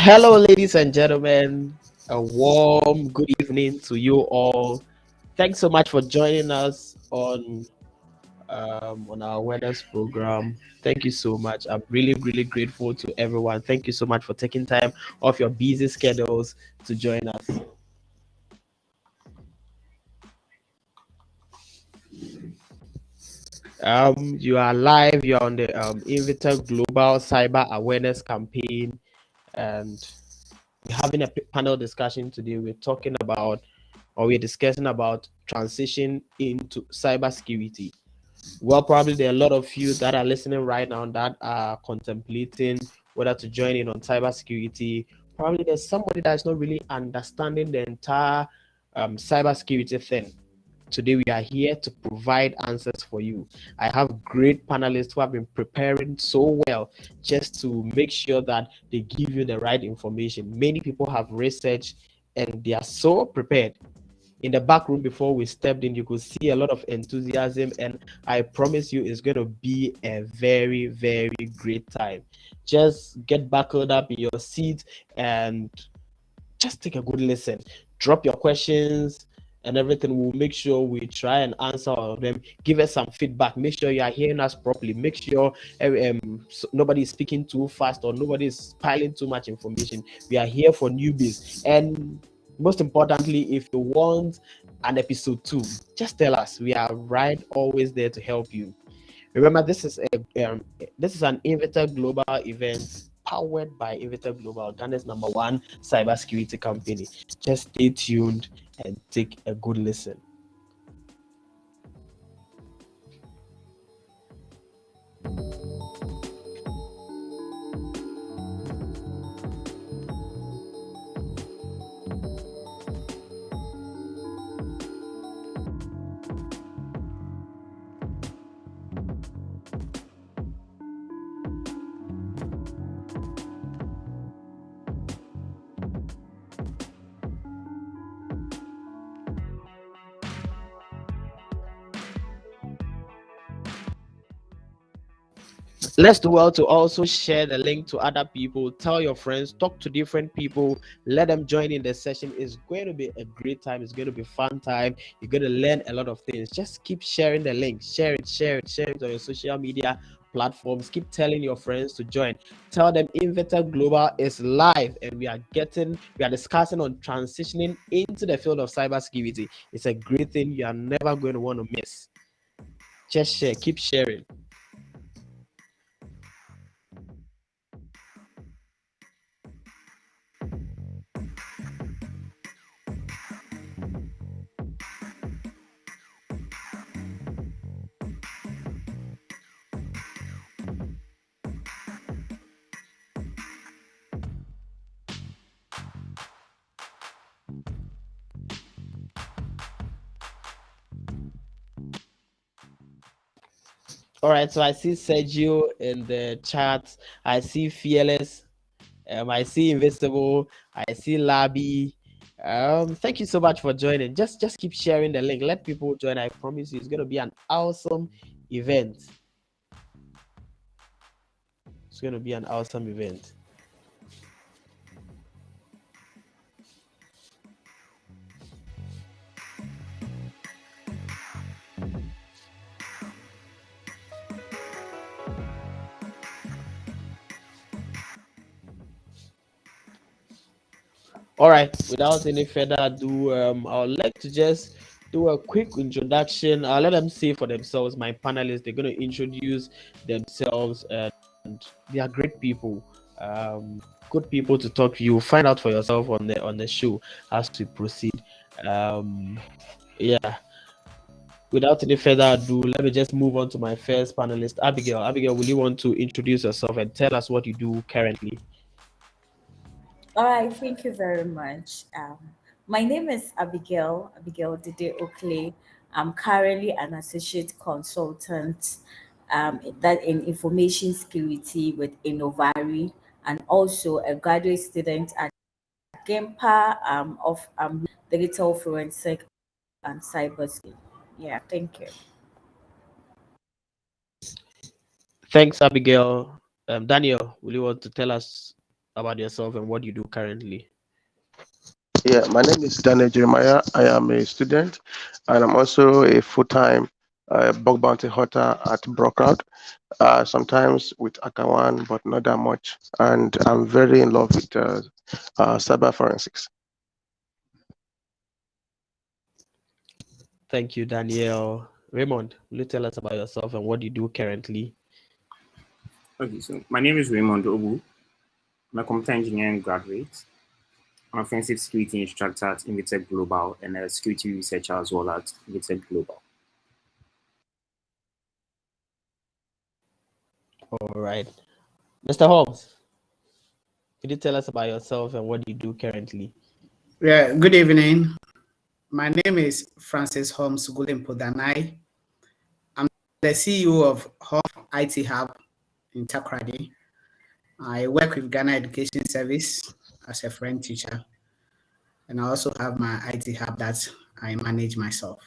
Hello, ladies and gentlemen. A warm good evening to you all. Thanks so much for joining us on our awareness program. Thank you so much. I'm really grateful to everyone. Thank you so much for taking time off your busy schedules to join us. You are live. You are on the Inveteck Global Cyber Awareness Campaign, and we're having a panel discussion today. We're discussing about transition into cybersecurity. Well, probably there are a lot of you that are listening right now that are contemplating whether to join in on cybersecurity. Probably there's somebody that's not really understanding the entire cybersecurity thing. Today we are here to provide answers for you. I have great panelists who have been preparing so well just to make sure that they give you the right information. Many people have researched and they are so prepared. In the back room before we stepped in, you could see a lot of enthusiasm, and I promise you it's going to be a very great time. Just get buckled up in your seat and just take a good listen. Drop your questions and everything. We'll make sure we try and answer all of them. Give us some feedback. Make sure you are hearing us properly. Make sure nobody is speaking too fast or nobody is piling too much information. We are here for newbies. And most importantly, if you want an episode 2, just tell us. We are right always there to help you. Remember, this is an Inveteck Global event powered by Inveteck Global, Ghana's #1 cybersecurity company. Just stay tuned and take a good listen. Let's do well to also share the link to other people. Tell your friends, talk to different people, let them join in the session. It's going to be a great time. It's going to be a fun time. You're going to learn a lot of things. Just keep sharing the link. Share it on your social media platforms. Keep telling your friends to join. Tell them Inveteck Global is live and we are discussing on transitioning into the field of cybersecurity. It's a great thing you are never going to want to miss. Just share, keep sharing. All right, so I see Sergio in the chat. I see Fearless. I see Invisible. I see Labi. Thank you so much for joining. Just keep sharing the link. Let people join. I promise you, it's going to be an awesome event. It's going to be an awesome event. All right, without any further ado, I would like to just do a quick introduction. I'll let them say for themselves. My panelists, they're going to introduce themselves, and they are great people, good people to talk to. You find out for yourself on the show as we proceed. Yeah. Without any further ado, let me just move on to my first panelist, Abigail. Abigail, will you want to introduce yourself and tell us what you do currently? All right, thank you very much. My name is Abigail Dide Oakley. I'm currently an associate consultant that in information security with Innovari, and also a graduate student at GEMPA of digital forensic and cybersecurity. Yeah, thank you. Thanks, Abigail. Daniel, will you want to tell us about yourself and what you do currently? Yeah, my name is Daniel Jeremiah. I am a student and I'm also a full-time bug bounty hunter at Brockout, sometimes with Akawan, but not that much. And I'm very in love with cyber forensics. Thank you, Daniel. Raymond, will you tell us about yourself and what you do currently? Okay, so my name is Raymond Obu. I'm a computer engineering graduate. I'm an offensive security instructor at Inveteck Global and a security researcher as well at Inveteck Global. All right. Mr. Holmes, could you tell us about yourself and what you do currently? Yeah, good evening. My name is Francis Holmes Gulimpo Danai. I'm the CEO of Hub IT Hub in Takrady. I work with Ghana Education Service as a friend teacher, and I also have my IT Hub that I manage myself.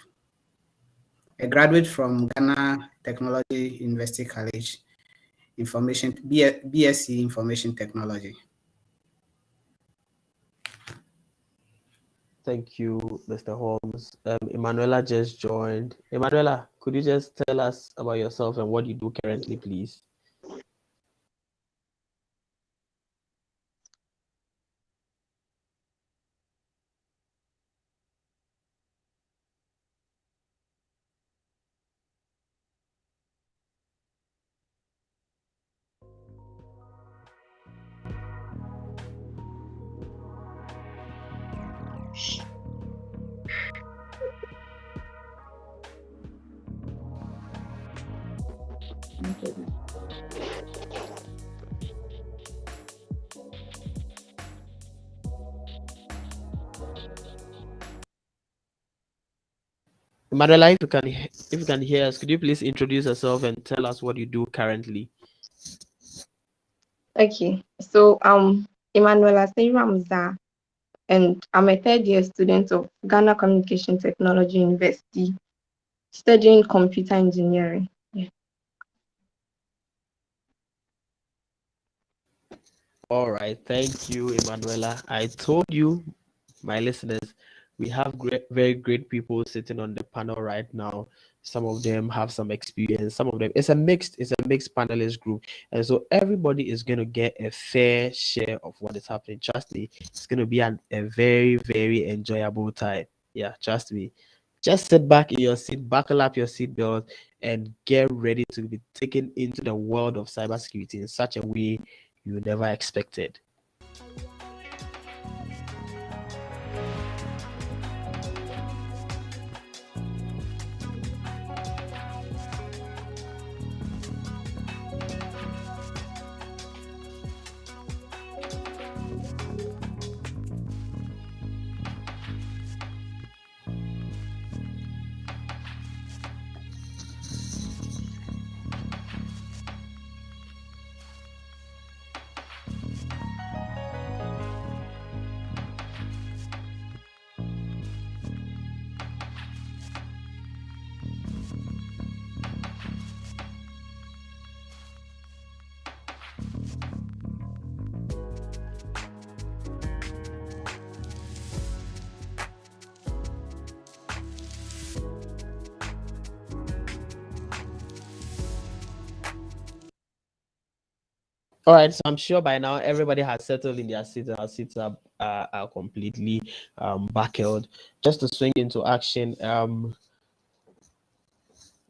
A graduate from Ghana Technology University College, BSc Information Technology. Thank you, Mr. Holmes. Emanuela just joined. Emanuela, could you just tell us about yourself and what you do currently, please? Emanuela, if you can hear us, could you please introduce yourself and tell us what you do currently? Okay, so Emanuela Ramza, and I'm a third year student of Ghana Communication Technology University, studying computer engineering. Yeah. All right, thank you, Emanuela. I told you, my listeners, we have very great people sitting on the panel right now. Some of them have some experience. Some of them it's a mixed panelist group, and so everybody is going to get a fair share of what is happening. Trust me, it's going to be a very very enjoyable time. Yeah, trust me. Just sit back in your seat, buckle up your seatbelt, and get ready to be taken into the world of cybersecurity in such a way you never expected. All right, so I'm sure by now everybody has settled in their seats and our seats are completely buckled. Just to swing into action,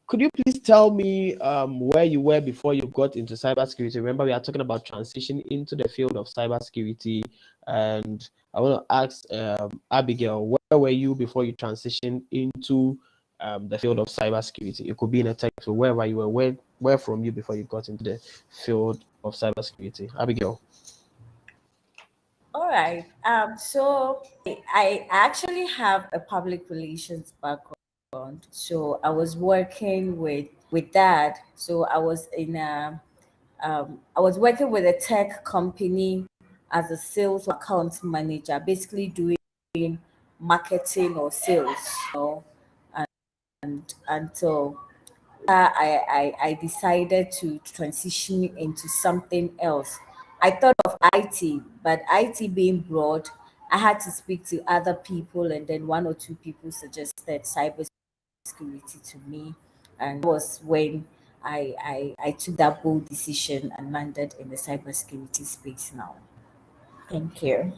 could you please tell me where you were before you got into cybersecurity? Remember, we are talking about transition into the field of cybersecurity, and I want to ask Abigail, where were you before you transitioned into the field of cybersecurity? It could be in a tech field, wherever you were. Where from you before you got into the field of cybersecurity? Abigail. All right. So I actually have a public relations background. So I was working with that. So I was working with a tech company as a sales account manager, basically doing marketing or sales, and so I decided to transition into something else. I thought of IT, but IT being broad, I had to speak to other people, and then one or two people suggested cybersecurity to me, and that was when I took that bold decision and landed in the cybersecurity space now. Thank you.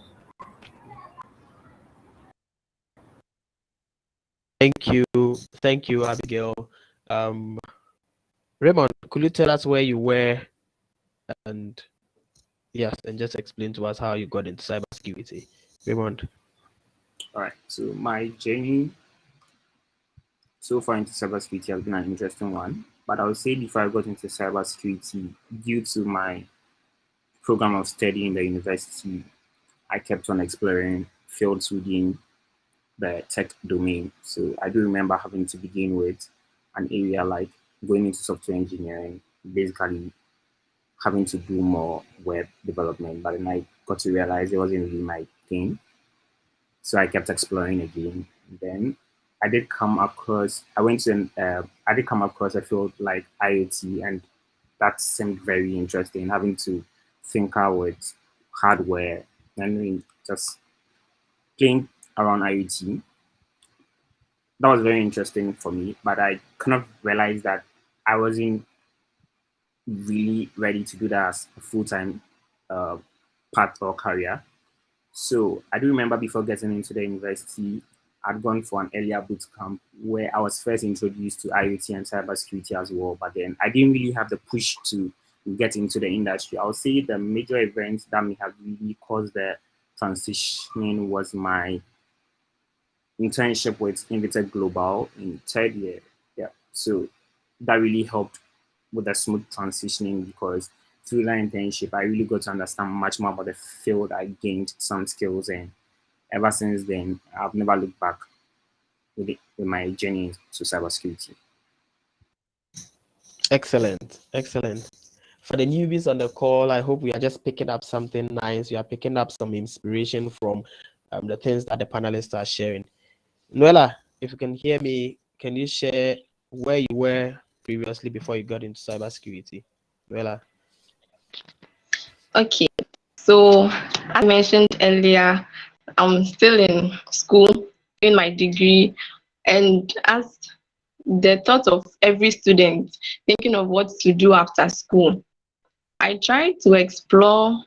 Thank you, Abigail. Um, Raymond, could you tell us where you were and yes, and just explain to us how you got into cybersecurity? Raymond. All right. So my journey so far into cybersecurity has been an interesting one. But I would say before I got into cybersecurity, due to my program of study in the university, I kept on exploring fields within the tech domain. So I do remember having to begin with an area like going into software engineering, basically having to do more web development. But then I got to realize it wasn't really my thing. So I kept exploring again. Then I did come across a field like IoT, and that seemed very interesting. Having to tinker with hardware and just playing around IoT, that was very interesting for me. But I kind of realized that I wasn't really ready to do that as a full time uh, path or career. So I do remember before getting into the university, I'd gone for an earlier boot camp where I was first introduced to IoT and cybersecurity as well. But then I didn't really have the push to get into the industry. I would say the major event that may have really caused the transitioning was my internship with Inveteck Global in third year. Yeah. So that really helped with a smooth transitioning because through that internship, I really got to understand much more about the field. I gained some skills, and ever since then, I've never looked back with my journey to cybersecurity. Excellent, excellent. For the newbies on the call, I hope we are just picking up something nice. We are picking up some inspiration from the things that the panelists are sharing. Noella, if you can hear me, can you share where you were previously before you got into cybersecurity? Noella. Okay, so as mentioned earlier, I'm still in school doing my degree, and as the thought of every student thinking of what to do after school, I tried to explore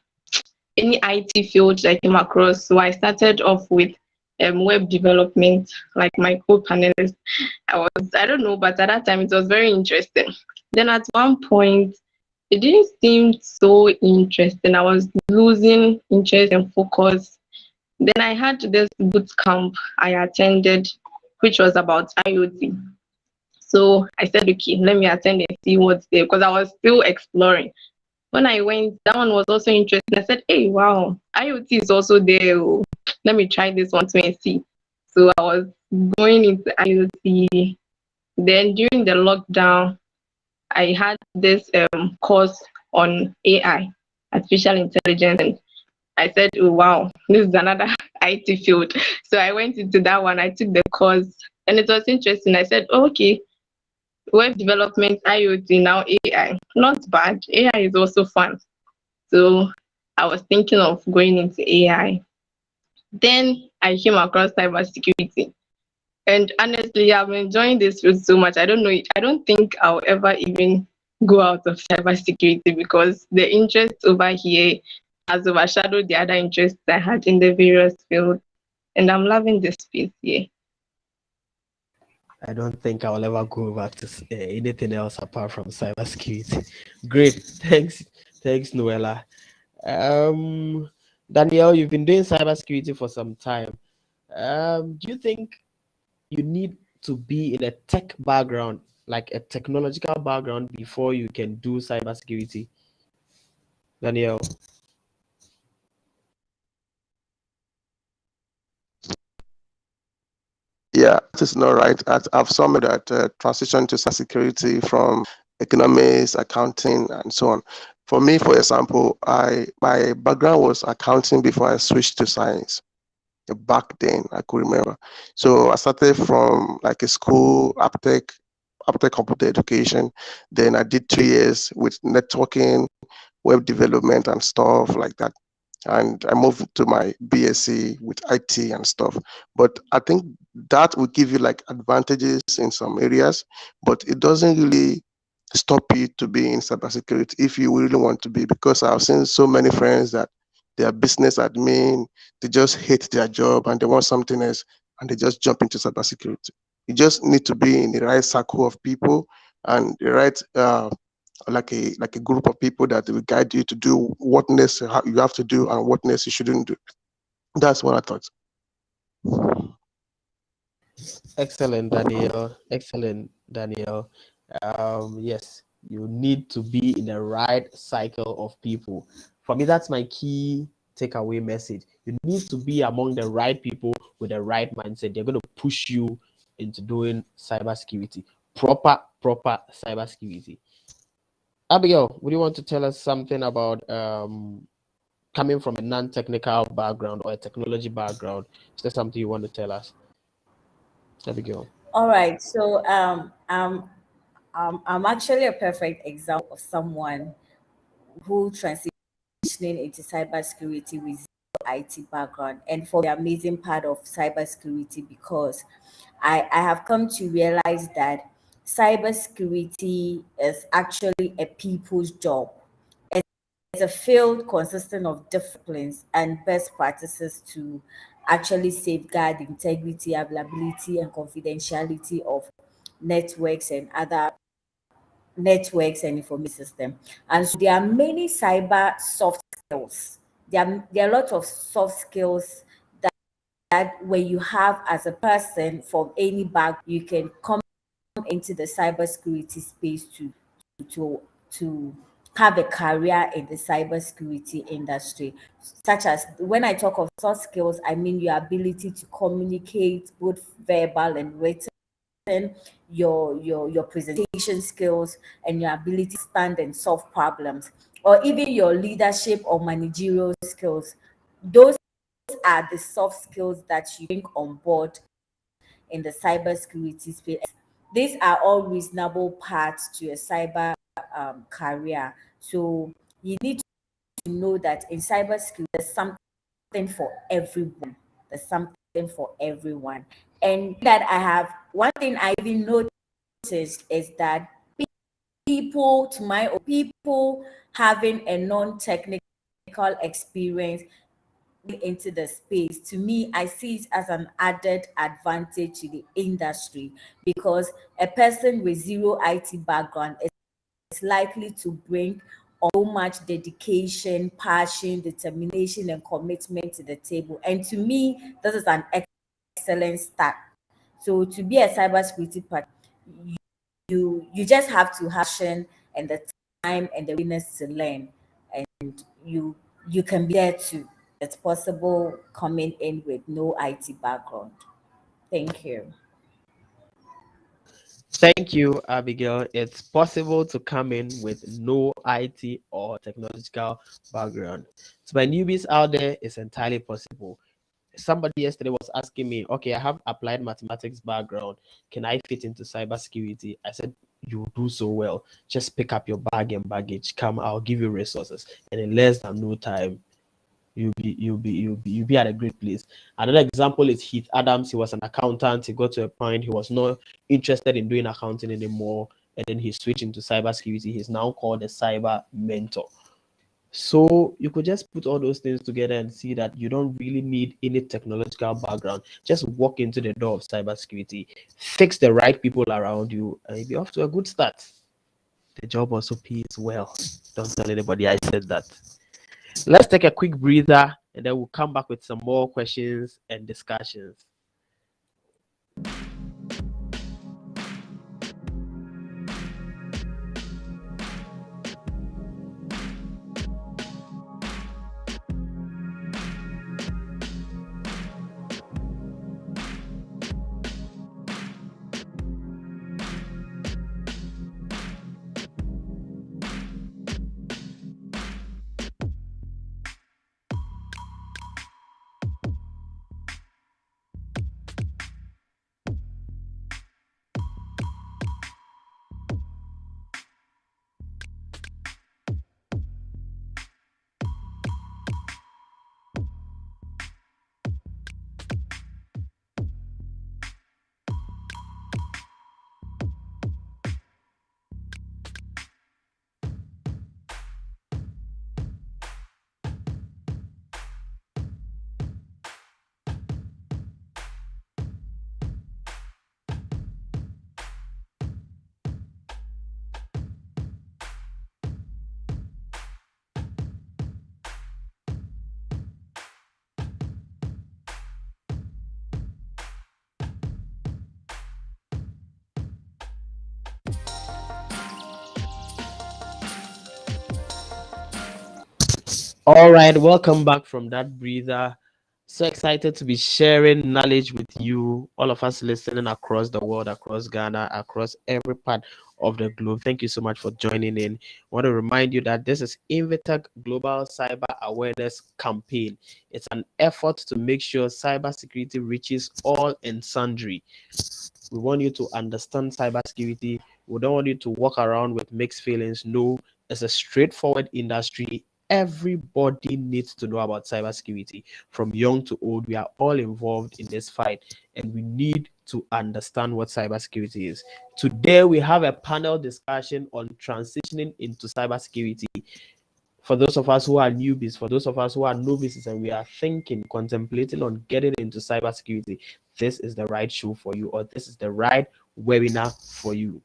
any IT field I came across. So I started off with web development, like my co-panelist. I don't know, but at that time it was very interesting. Then at one point, it didn't seem so interesting. I was losing interest and focus. Then I had this boot camp I attended, which was about IoT. So I said, okay, let me attend and see what's there because I was still exploring. When I went, that one was also interesting. I said, hey, wow, IoT is also there. Oh. Let me try this one to and see. So I was going into IoT. Then during the lockdown, I had this course on AI, artificial intelligence. And I said, oh, wow, this is another IT field. So I went into that one. I took the course and it was interesting. I said, oh, okay, web development, IoT, now AI. Not bad. AI is also fun. So I was thinking of going into AI. Then I came across cybersecurity. And honestly, I'm enjoying this field so much. I don't know. I don't think I'll ever even go out of cybersecurity because the interest over here has overshadowed the other interests I had in the various fields. And I'm loving this space here. I don't think I'll ever go back to anything else apart from cybersecurity. Great. Thanks, Noella. Um, Danielle, you've been doing cybersecurity for some time. Do you think you need to be in a tech background, like a technological background, before you can do cybersecurity? Danielle. Yeah, that is not right. I've some that transition to cybersecurity from economics, accounting, and so on. For me, for example, my background was accounting before I switched to science. Back then, I could remember. So I started from like a school, Aptech computer education. Then I did 2 years with networking, web development, and stuff like that. And I moved to my BSc with IT and stuff. But I think that will give you like advantages in some areas, but it doesn't really stop you to be in cybersecurity if you really want to be. Because I've seen so many friends that they are business admin, they just hate their job and they want something else, and they just jump into cybersecurity. You just need to be in the right circle of people and the right like a group of people that will guide you to do what you have to do and what you shouldn't do. That's what I thought. Excellent, Daniel. Excellent, Daniel. Yes, you need to be in the right cycle of people. For me, that's my key takeaway message. You need to be among the right people with the right mindset. They're going to push you into doing cybersecurity, proper cybersecurity. Abigail, would you want to tell us something about coming from a non-technical background or a technology background? Is there something you want to tell us, Abigail? All right. So I'm actually a perfect example of someone who transitioning into cybersecurity with zero IT background, and for the amazing part of cybersecurity, because I have come to realize that cybersecurity is actually a people's job. It's a field consisting of disciplines and best practices to actually safeguard the integrity, availability, and confidentiality of networks and other networks and information system. And so there are many cyber soft skills. There are a lot of soft skills that when you have as a person from any back, you can come into the cybersecurity space to to have a career in the cybersecurity industry. Such as, when I talk of soft skills, I mean your ability to communicate, both verbal and written, your presentation skills, and your ability to stand and solve problems, or even your leadership or managerial skills. Those are the soft skills that you bring on board in the cybersecurity space. These are all reasonable paths to a cyber career. So you need to know that in cybersecurity, there's something for everyone. There's something for everyone. And that I have, one thing I even noticed is that people having a non-technical experience into the space, to me, I see it as an added advantage to the industry, because a person with zero IT background is likely to bring so much dedication, passion, determination, and commitment to the table. And to me, this is an excellent start. So to be a cybersecurity partner, you just have to have passion and the time and the willingness to learn, and you can be there too. It's possible coming in with no IT background. Thank you. Thank you, Abigail. It's possible to come in with no IT or technological background. So, my newbies out there, it's entirely possible. Somebody yesterday was asking me, okay, I have applied mathematics background. Can I fit into cybersecurity? I said, you do so well. Just pick up your bag and baggage. Come, I'll give you resources. And in less than no time, you'll be at a great place. Another example is Heath Adams. He was an accountant. He got to a point he was not interested in doing accounting anymore, and then he switched into cybersecurity. He's now called a cyber mentor. So you could just put all those things together and see that you don't really need any technological background. Just walk into the door of cybersecurity, fix the right people around you, and you'll be off to a good start. The job also pays well. Don't tell anybody I said that. Let's take a quick breather and then we'll come back with some more questions and discussions. All right, welcome back from that breather. So excited to be sharing knowledge with you, all of us listening across the world, across Ghana, across every part of the globe. Thank you so much for joining in. I want to remind you that this is Inveteck Global Cyber Awareness Campaign. It's an effort to make sure cybersecurity reaches all and sundry. We want you to understand cybersecurity. We don't want you to walk around with mixed feelings. No, it's a straightforward industry. Everybody needs to know about cybersecurity. From young to old, we are all involved in this fight, and we need to understand what cybersecurity is. Today, we have a panel discussion on transitioning into cybersecurity. For those of us who are newbies, for those of us who are novices, and we are thinking, contemplating on getting into cybersecurity, this is the right show for you, or this is the right webinar for you.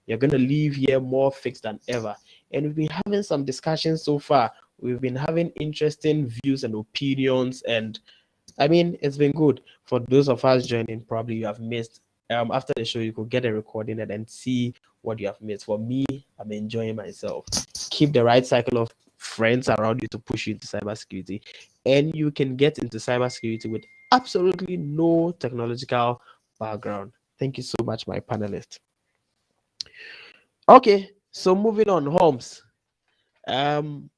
You're going to leave here more fixed than ever. And we've been having some discussions so far. We've been having interesting views and opinions, and I mean, it's been good. For those of us joining, probably you have missed. After the show, you could get a recording and then see what you have missed. For me, I'm enjoying myself. Keep the right cycle of friends around you to push you into cybersecurity, and you can get into cybersecurity with absolutely no technological background. Thank you so much, my panelists. Okay, so moving on, Holmes. Um,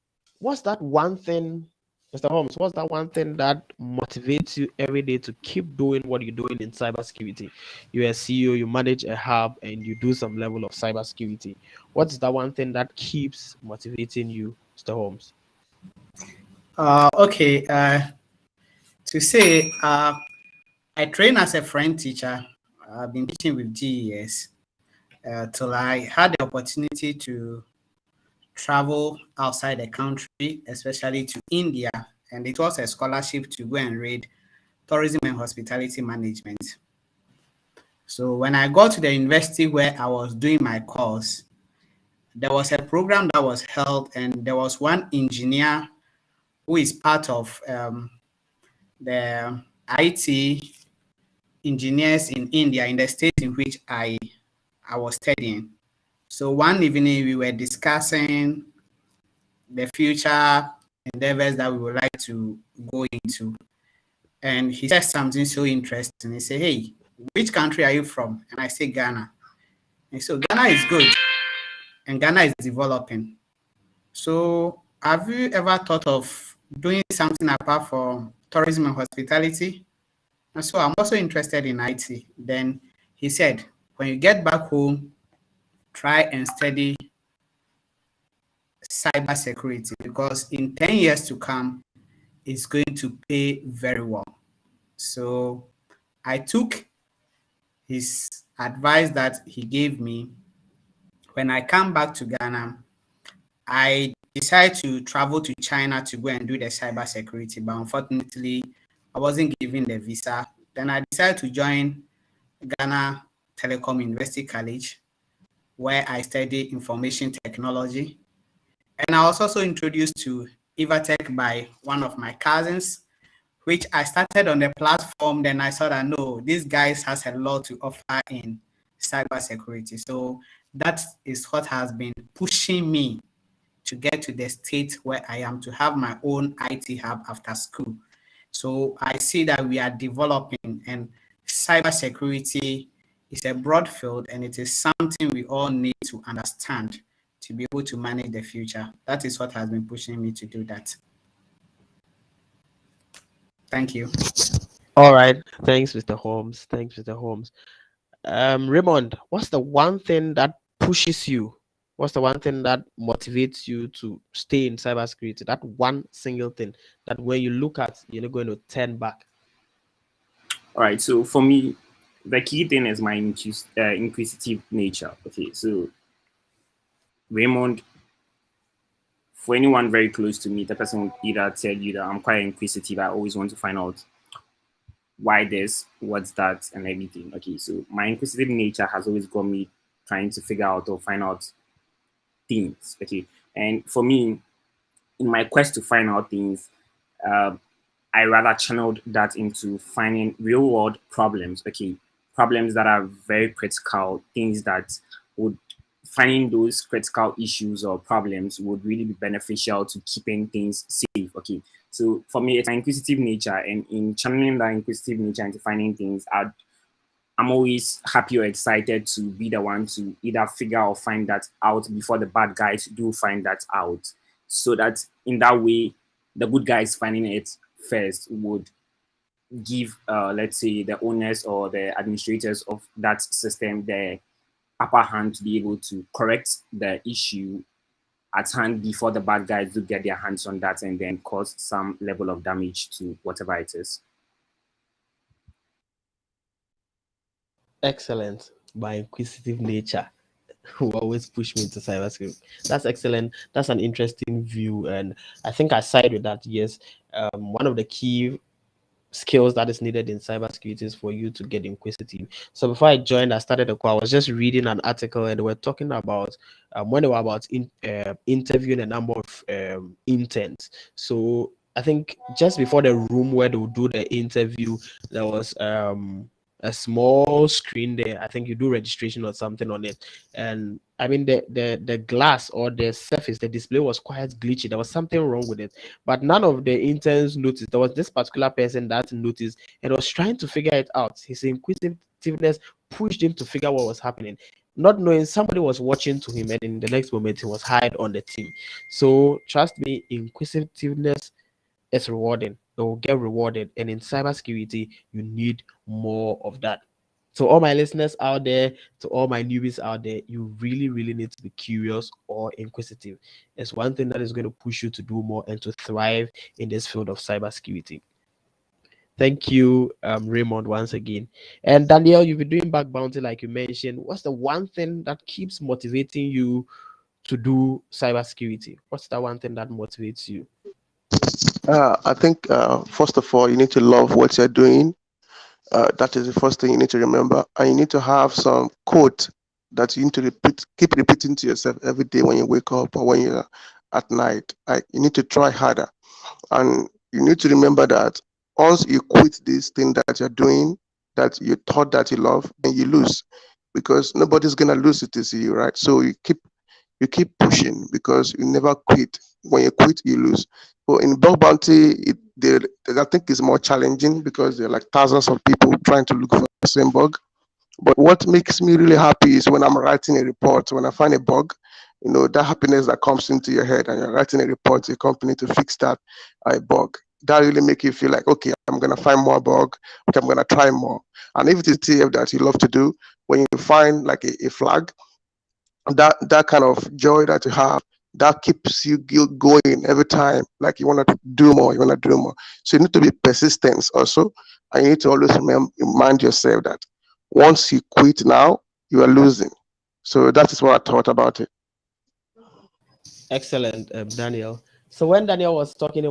what's that one thing, Mr. Holmes? What's that one thing that motivates you every day to keep doing what you're doing in cybersecurity? You're a CEO, you manage a hub, and you do some level of cybersecurity. What's that one thing that keeps motivating you, Mr. Holmes? Okay. To say, I train as a French teacher. I've been teaching with GES till I had the opportunity to travel outside the country, especially to India, and it was a scholarship to go and read tourism and hospitality management. So when I got to the university where I was doing my course, there was a program that was held, and there was one engineer who is part of the IT engineers in India, in the state in which I was studying. So one evening we were discussing the future endeavors that we would like to go into. And he said something so interesting. He said, "Hey, which country are you from?" And I said, "Ghana." And so Ghana is good and Ghana is developing. So have you ever thought of doing something apart from tourism and hospitality? And so I'm also interested in IT. Then he said, when you get back home, try and study cybersecurity, because in 10 years to come, it's going to pay very well. So I took his advice that he gave me. When I come back to Ghana, I decided to travel to China to go and do the cybersecurity, but unfortunately, I wasn't given the visa. Then I decided to join Ghana Telecom University College, where I studied information technology. And I was also introduced to Inveteck by one of my cousins, which I started on the platform. Then I saw that no, this guy has a lot to offer in cybersecurity. So that is what has been pushing me to get to the state where I am, to have my own IT hub after school. So I see that we are developing, and cybersecurity is a broad field, and it is something we all need to understand to be able to manage the future. That is what has been pushing me to do that. Thank you. All right. Thanks, Mr. Holmes. Thanks, Mr. Holmes. Raymond, what's the one thing that pushes you? What's the one thing that motivates you to stay in cybersecurity? That one single thing that when you look at, you're not going to turn back. All right. So for me, the key thing is my inquisitive nature. Okay. So Raymond, for anyone very close to me, the person will either tell you that I'm quite inquisitive. I always want to find out why this, what's that, and everything. Okay. So my inquisitive nature has always got me trying to figure out or find out things. Okay. And for me, in my quest to find out things, uh, I rather channeled that into finding real world problems. Okay, problems that are very critical, things that would finding those critical issues or problems would really be beneficial to keeping things safe. Okay, so for me, it's an inquisitive nature, and in channeling that inquisitive nature into finding things, I'm always happy or excited to be the one to either figure or find that out before the bad guys do find that out. So that in that way, the good guys finding it first would give, let's say, the owners or the administrators of that system the upper hand to be able to correct the issue at hand before the bad guys do get their hands on that and then cause some level of damage to whatever it is. Excellent. My inquisitive nature who always push me into cybersecurity. That's excellent. That's an interesting view, and I think I side with that. Yes, one of the key skills that is needed in cybersecurity is for you to get inquisitive. So before I joined, I started the call. I was just reading an article, and they were talking about when they were about interviewing a number of interns. So I think just before the room where they would do the interview, there was a small screen there. I think you do registration or something on it, and I mean the glass or the surface, the display was quite glitchy. There was something wrong with it, but none of the interns noticed. There was this particular person that noticed and was trying to figure it out. His inquisitiveness pushed him to figure what was happening, not knowing somebody was watching to him, and in the next moment he was hired on the team. So trust me, inquisitiveness is rewarding. It will get rewarded, and in cybersecurity, you need more of that. So all my listeners out there, to all my newbies out there, you really, really need to be curious or inquisitive. It's one thing that is going to push you to do more and to thrive in this field of cybersecurity. Thank you, Raymond, once again. And Danielle, you've been doing back bounty like you mentioned. What's the one thing that keeps motivating you to do cybersecurity? What's the one thing that motivates you? I think first of all, you need to love what you're doing. That is the first thing you need to remember, and you need to have some quote that you need to repeat, keep repeating to yourself every day when you wake up or when you're at night. Like, you need to try harder, and you need to remember that once you quit this thing that you're doing, that you thought that you love, and you lose, because nobody's gonna lose it to see you, right? So you keep pushing because you never quit. When you quit, you lose. But in bug bounty, I think it's more challenging because there are like thousands of people trying to look for the same bug. But what makes me really happy is when I'm writing a report, when I find a bug, that happiness that comes into your head and you're writing a report to a company to fix that bug. That really make you feel like, okay, I'm gonna find more bug, okay, I'm gonna try more. And if it is TF that you love to do, when you find like a flag, that kind of joy that you have, that keeps you going every time, like you want to do more, you want to do more. So you need to be persistent also, and you need to always remind yourself that once you quit now, you are losing. So that is what I thought about it. Excellent, Daniel. So when Daniel was talking,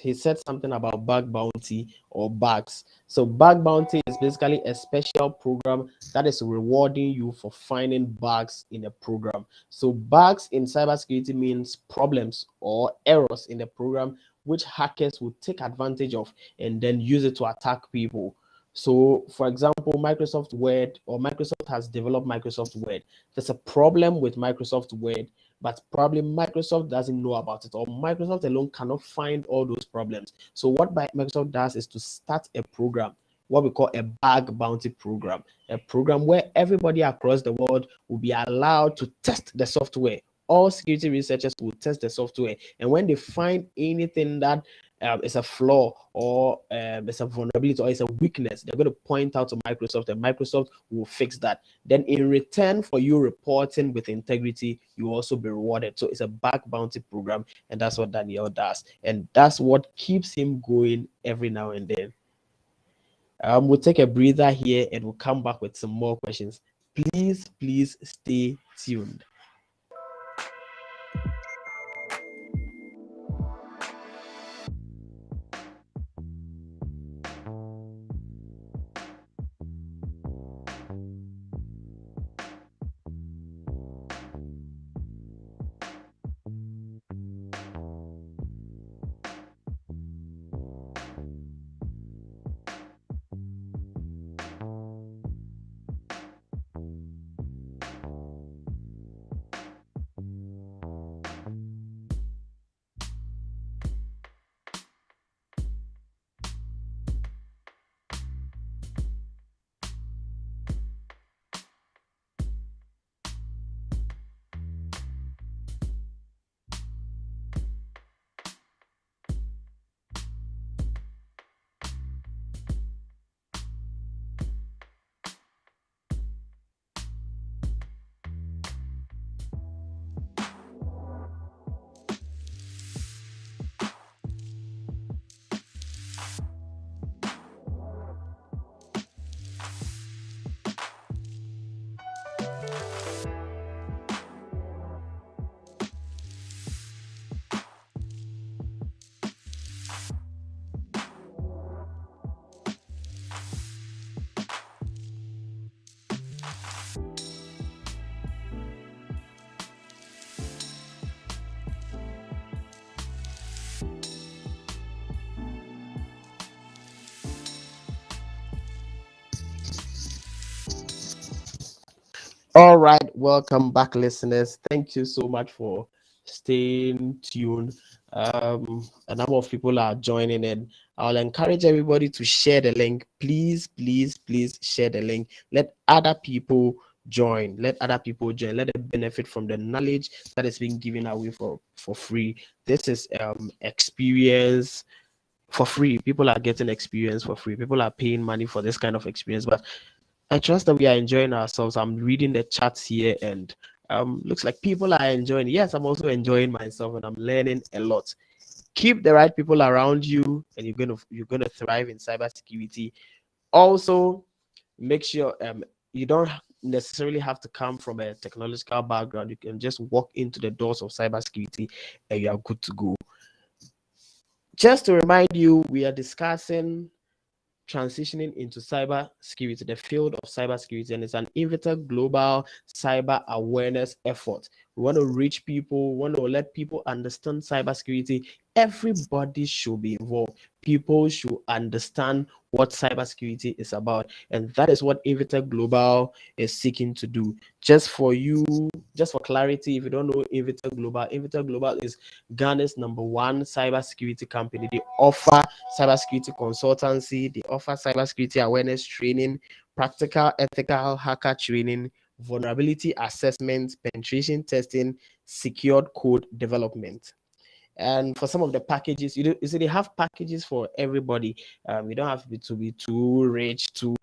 he said something about bug bounty or bugs. So bug bounty is basically a special program that is rewarding you for finding bugs in a program. So bugs in cybersecurity means problems or errors in the program which hackers will take advantage of and then use it to attack people. So, for example, Microsoft Word or Microsoft has developed Microsoft Word. There's a problem with Microsoft Word, but probably Microsoft doesn't know about it, or Microsoft alone cannot find all those problems. So what Microsoft does is to start a program, what we call a bug bounty program, a program where everybody across the world will be allowed to test the software. All security researchers will test the software, and when they find anything that is a flaw or it's a vulnerability or it's a weakness, they're going to point out to Microsoft, and Microsoft will fix that. Then in return for you reporting with integrity, you also be rewarded. So it's a bug bounty program, and that's what Daniel does, and that's what keeps him going every now and then. We'll take a breather here and we'll come back with some more questions. Please stay tuned. All right, welcome back, listeners. Thank you so much for staying tuned. A number of people are joining in. I'll encourage everybody to share the link. Please, please, please share the link. Let other people join. Let other people join. Let them benefit from the knowledge that is being given away for free. This is experience for free. People are getting experience for free. People are paying money for this kind of experience, but I trust that we are enjoying ourselves. I'm reading the chats here, and looks like people are enjoying. Yes, I'm also enjoying myself, and I'm learning a lot. Keep the right people around you, and you're gonna thrive in cybersecurity. Also, make sure you don't necessarily have to come from a technological background. You can just walk into the doors of cybersecurity, and you are good to go. Just to remind you, we are discussing transitioning into cyber security, the field of cyber security, and it's an Inveteck global cyber awareness effort. We want to reach people, we want to let people understand cyber security. Everybody should be involved. People should understand what cybersecurity is about, and that is what Inveteck Global is seeking to do. Just for you, just for clarity, if you don't know Inveteck Global is Ghana's number one cybersecurity company. They offer cybersecurity consultancy, they offer cybersecurity awareness training, practical ethical hacker training, vulnerability assessment, penetration testing, secured code development. And for some of the packages, you see they have packages for everybody. You don't have to be too rich to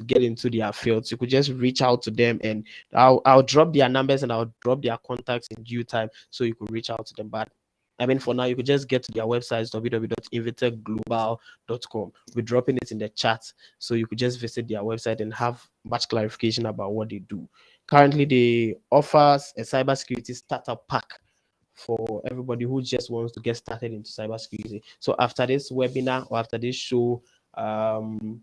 get into their fields. You could just reach out to them, and I'll drop their numbers and I'll drop their contacts in due time, so you could reach out to them. But I mean, for now, you could just get to their websites, www.invetechglobal.com. We're dropping it in the chat, so you could just visit their website and have much clarification about what they do. Currently, they offer a cybersecurity startup pack for everybody who just wants to get started into cybersecurity. So after this webinar or after this show, um,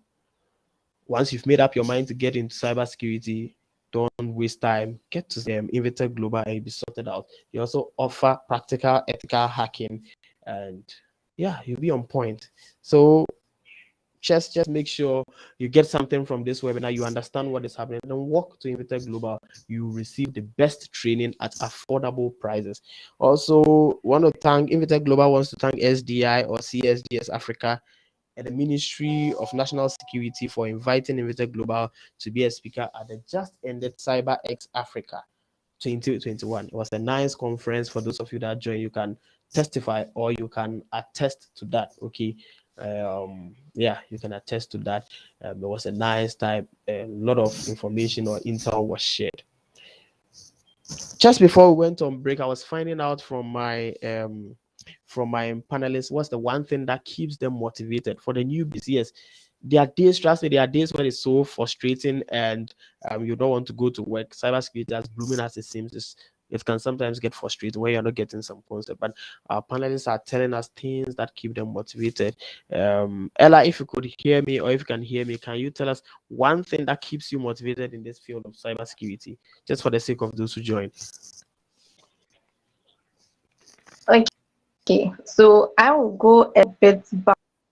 once you've made up your mind to get into cybersecurity, don't waste time. Get to Inveteck Global and you'll be sorted out. They also offer practical ethical hacking, and yeah, you'll be on point. So just make sure you get something from this webinar, you understand what is happening, then walk to Inveteck Global. You receive the best training at affordable prices. Also, want to thank Inveteck Global wants to thank SDI or CSDS Africa and the Ministry of National Security for inviting Inveteck Global to be a speaker at the just ended CyberX Africa 2021. It was a nice conference. For those of you that joined, you can testify or you can attest to that. Okay. Yeah, you can attest to that. It was a nice time. A lot of information or intel was shared. Just before we went on break, I was finding out from my panelists what's the one thing that keeps them motivated for the newbies. Yes, there are days, trust me, there are days when it's so frustrating and you don't want to go to work. Cybersecurity, as blooming as it seems, it can sometimes get frustrating when you're not getting some concept. But our panelists are telling us things that keep them motivated. Ella, if you could hear me or if you can hear me, can you tell us one thing that keeps you motivated in this field of cybersecurity, just for the sake of those who join? Okay, so I will go a bit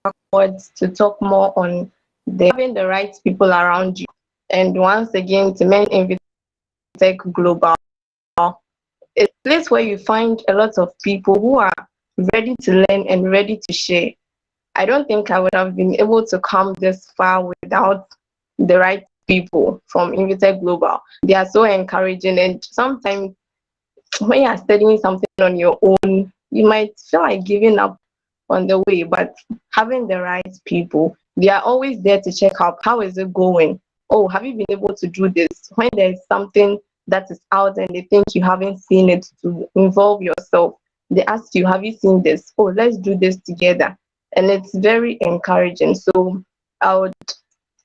backwards to talk more on having the right people around you. And once again, to men Inveteck Global, it's a place where you find a lot of people who are ready to learn and ready to share. I don't think I would have been able to come this far without the right people from Inveteck Global. They are so encouraging, and sometimes when you are studying something on your own, you might feel like giving up on the way, but having the right people, they are always there to check out how is it going. Oh, have you been able to do this? When there's something that is out and they think you haven't seen it, to involve yourself, they ask you, have you seen this? Oh, let's do this together. And it's very encouraging. So I would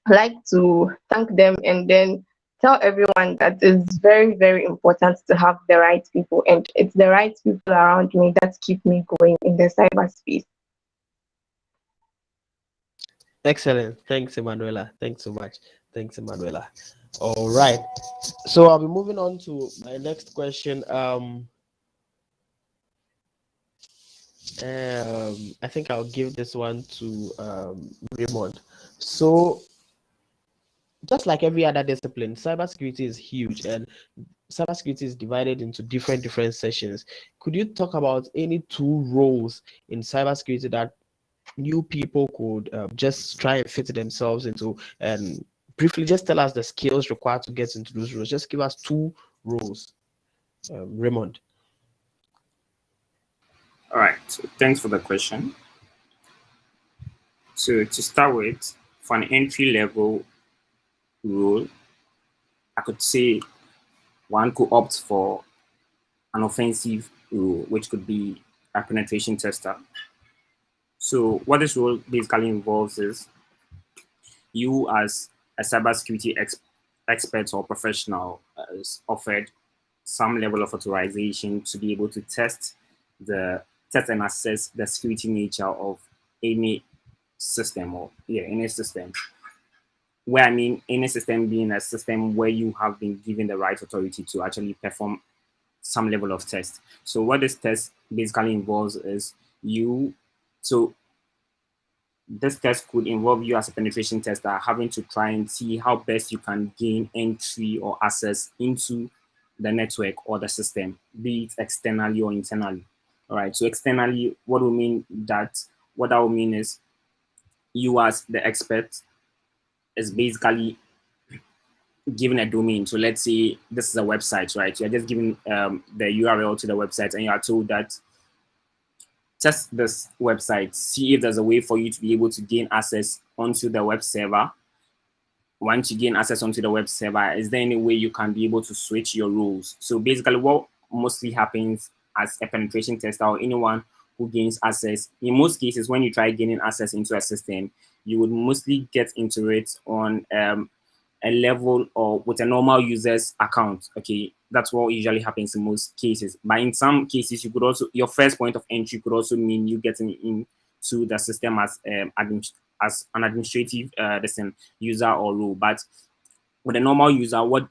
like to thank them and then tell everyone that it's very, very important to have the right people, and it's the right people around me that keep me going in the cyberspace. Excellent. Thanks, Emanuela. Thanks so much. Thanks, Emanuela. All right. So I'll be moving on to my next question. I think I'll give this one to Raymond. So just like every other discipline, cybersecurity is huge, and cybersecurity is divided into different sessions. Could you talk about any two roles in cybersecurity that new people could just try and fit themselves into, and briefly just tell us the skills required to get into those roles? Just give us two roles, Raymond. All right, so thanks for the question. So to start with, for an entry level role, I could say one could opt for an offensive role, which could be a penetration tester. So what this role basically involves is you as a cybersecurity expert or professional is offered some level of authorization to be able to test and assess the security nature of any system, or any system. Where I mean any system being a system where you have been given the right authority to actually perform some level of test. So what this test basically involves is so this test could involve you as a penetration tester having to try and see how best you can gain entry or access into the network or the system, be it externally or internally. All right. So externally, what that will mean is you as the expert is basically given a domain. So let's say this is a website, right? You're just giving the URL to the website, and you are told that test this website, see if there's a way for you to be able to gain access onto the web server. Once you gain access onto the web server, is there any way you can be able to switch your roles? So basically what mostly happens as a penetration tester or anyone who gains access, in most cases, when you try gaining access into a system, you would mostly get into it on a level or with a normal user's account. Okay, that's what usually happens in most cases. But in some cases, you could also, your first point of entry could also mean you getting into the system as an administrative user or role. But with a normal user, what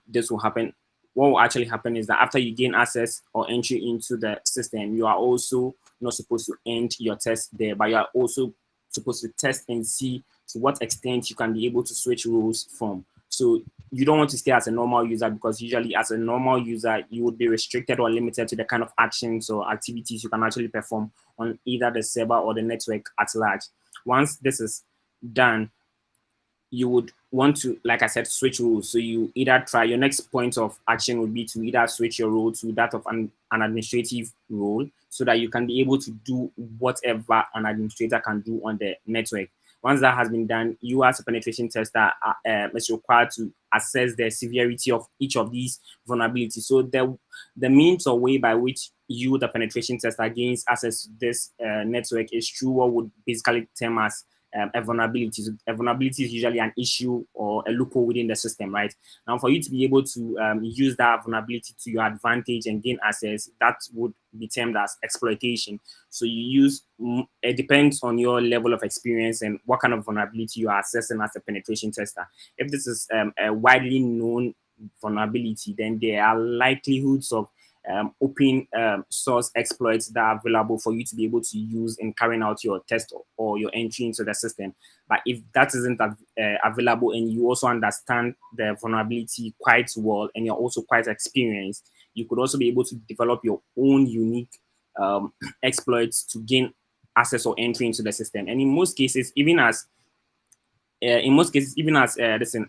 will actually happen is that after you gain access or entry into the system, you are also not supposed to end your test there, but you are also supposed to test and see to what extent you can be able to switch roles from. So you don't want to stay as a normal user, because usually as a normal user, you would be restricted or limited to the kind of actions or activities you can actually perform on either the server or the network at large. Once this is done, you would want to, like I said, switch roles. So you either try, your next point of action would be to either switch your role to that of an administrative role, so that you can be able to do whatever an administrator can do on the network. Once that has been done, you as a penetration tester is required to assess the severity of each of these vulnerabilities. So the means or way by which you, the penetration tester, gains access to this network is through what would basically term as a vulnerability. So a vulnerability is usually an issue or a loophole within the system, right? Now, for you to be able to use that vulnerability to your advantage and gain access, that would be termed as exploitation. So you use, it depends on your level of experience and what kind of vulnerability you are assessing as a penetration tester. If this is a widely known vulnerability, then there are likelihoods of open source exploits that are available for you to be able to use in carrying out your test or your entry into the system. But if that isn't available and you also understand the vulnerability quite well and you're also quite experienced, you could also be able to develop your own unique exploits to gain access or entry into the system. And in most cases, even as a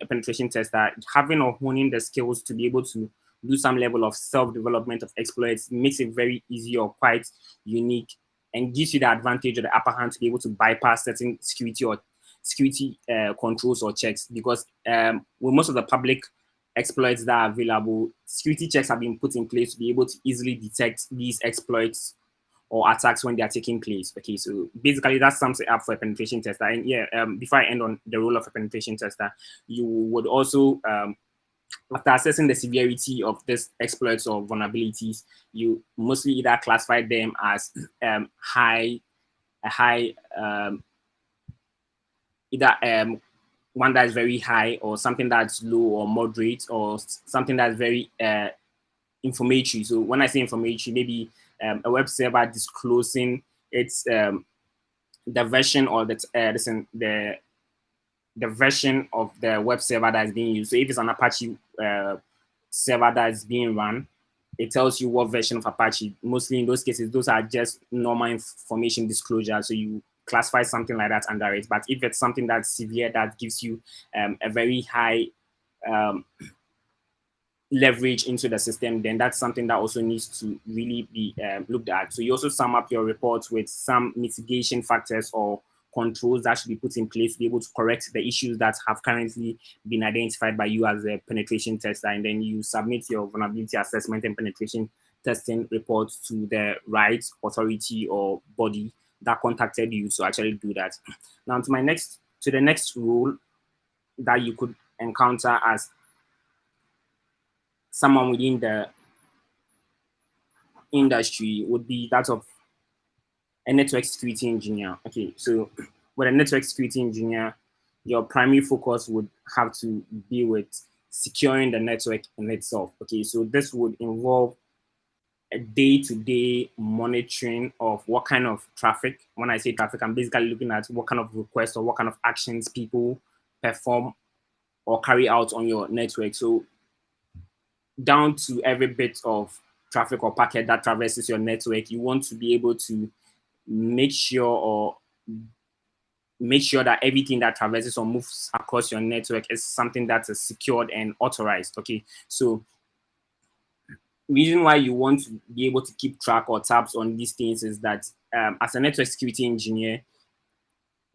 penetration tester, having or honing the skills to be able to do some level of self-development of exploits makes it very easy or quite unique, and gives you the advantage or the upper hand to be able to bypass certain security controls or checks. Because with most of the public exploits that are available, security checks have been put in place to be able to easily detect these exploits or attacks when they are taking place. Okay, so basically that sums it up for a penetration tester. And yeah, before I end on the role of a penetration tester, you would also, after assessing the severity of these exploits or vulnerabilities, you mostly either classify them as either one that is very high, or something that's low or moderate, or something that's very informatory. So when I say informatory, maybe a web server disclosing its the version or the the version of the web server that is being used. So if it's an Apache server that is being run, it tells you what version of Apache. Mostly in those cases, those are just normal information disclosure. So you classify something like that under it. But if it's something that's severe, that gives you a very high leverage into the system, then that's something that also needs to really be looked at. So you also sum up your reports with some mitigation factors or controls that should be put in place to be able to correct the issues that have currently been identified by you as a penetration tester. And then you submit your vulnerability assessment and penetration testing reports to the right authority or body that contacted you to actually do that. Now to the next rule that you could encounter as someone within the industry would be that of a network security engineer. Okay, so with a network security engineer, your primary focus would have to be with securing the network in itself. Okay, so this would involve a day-to-day monitoring of what kind of traffic. When I say traffic, I'm basically looking at what kind of requests or what kind of actions people perform or carry out on your network. So down to every bit of traffic or packet that traverses your network, you want to be able to make sure that everything that traverses or moves across your network is something that is secured and authorized. Okay, so reason why you want to be able to keep track or tabs on these things is that as a network security engineer,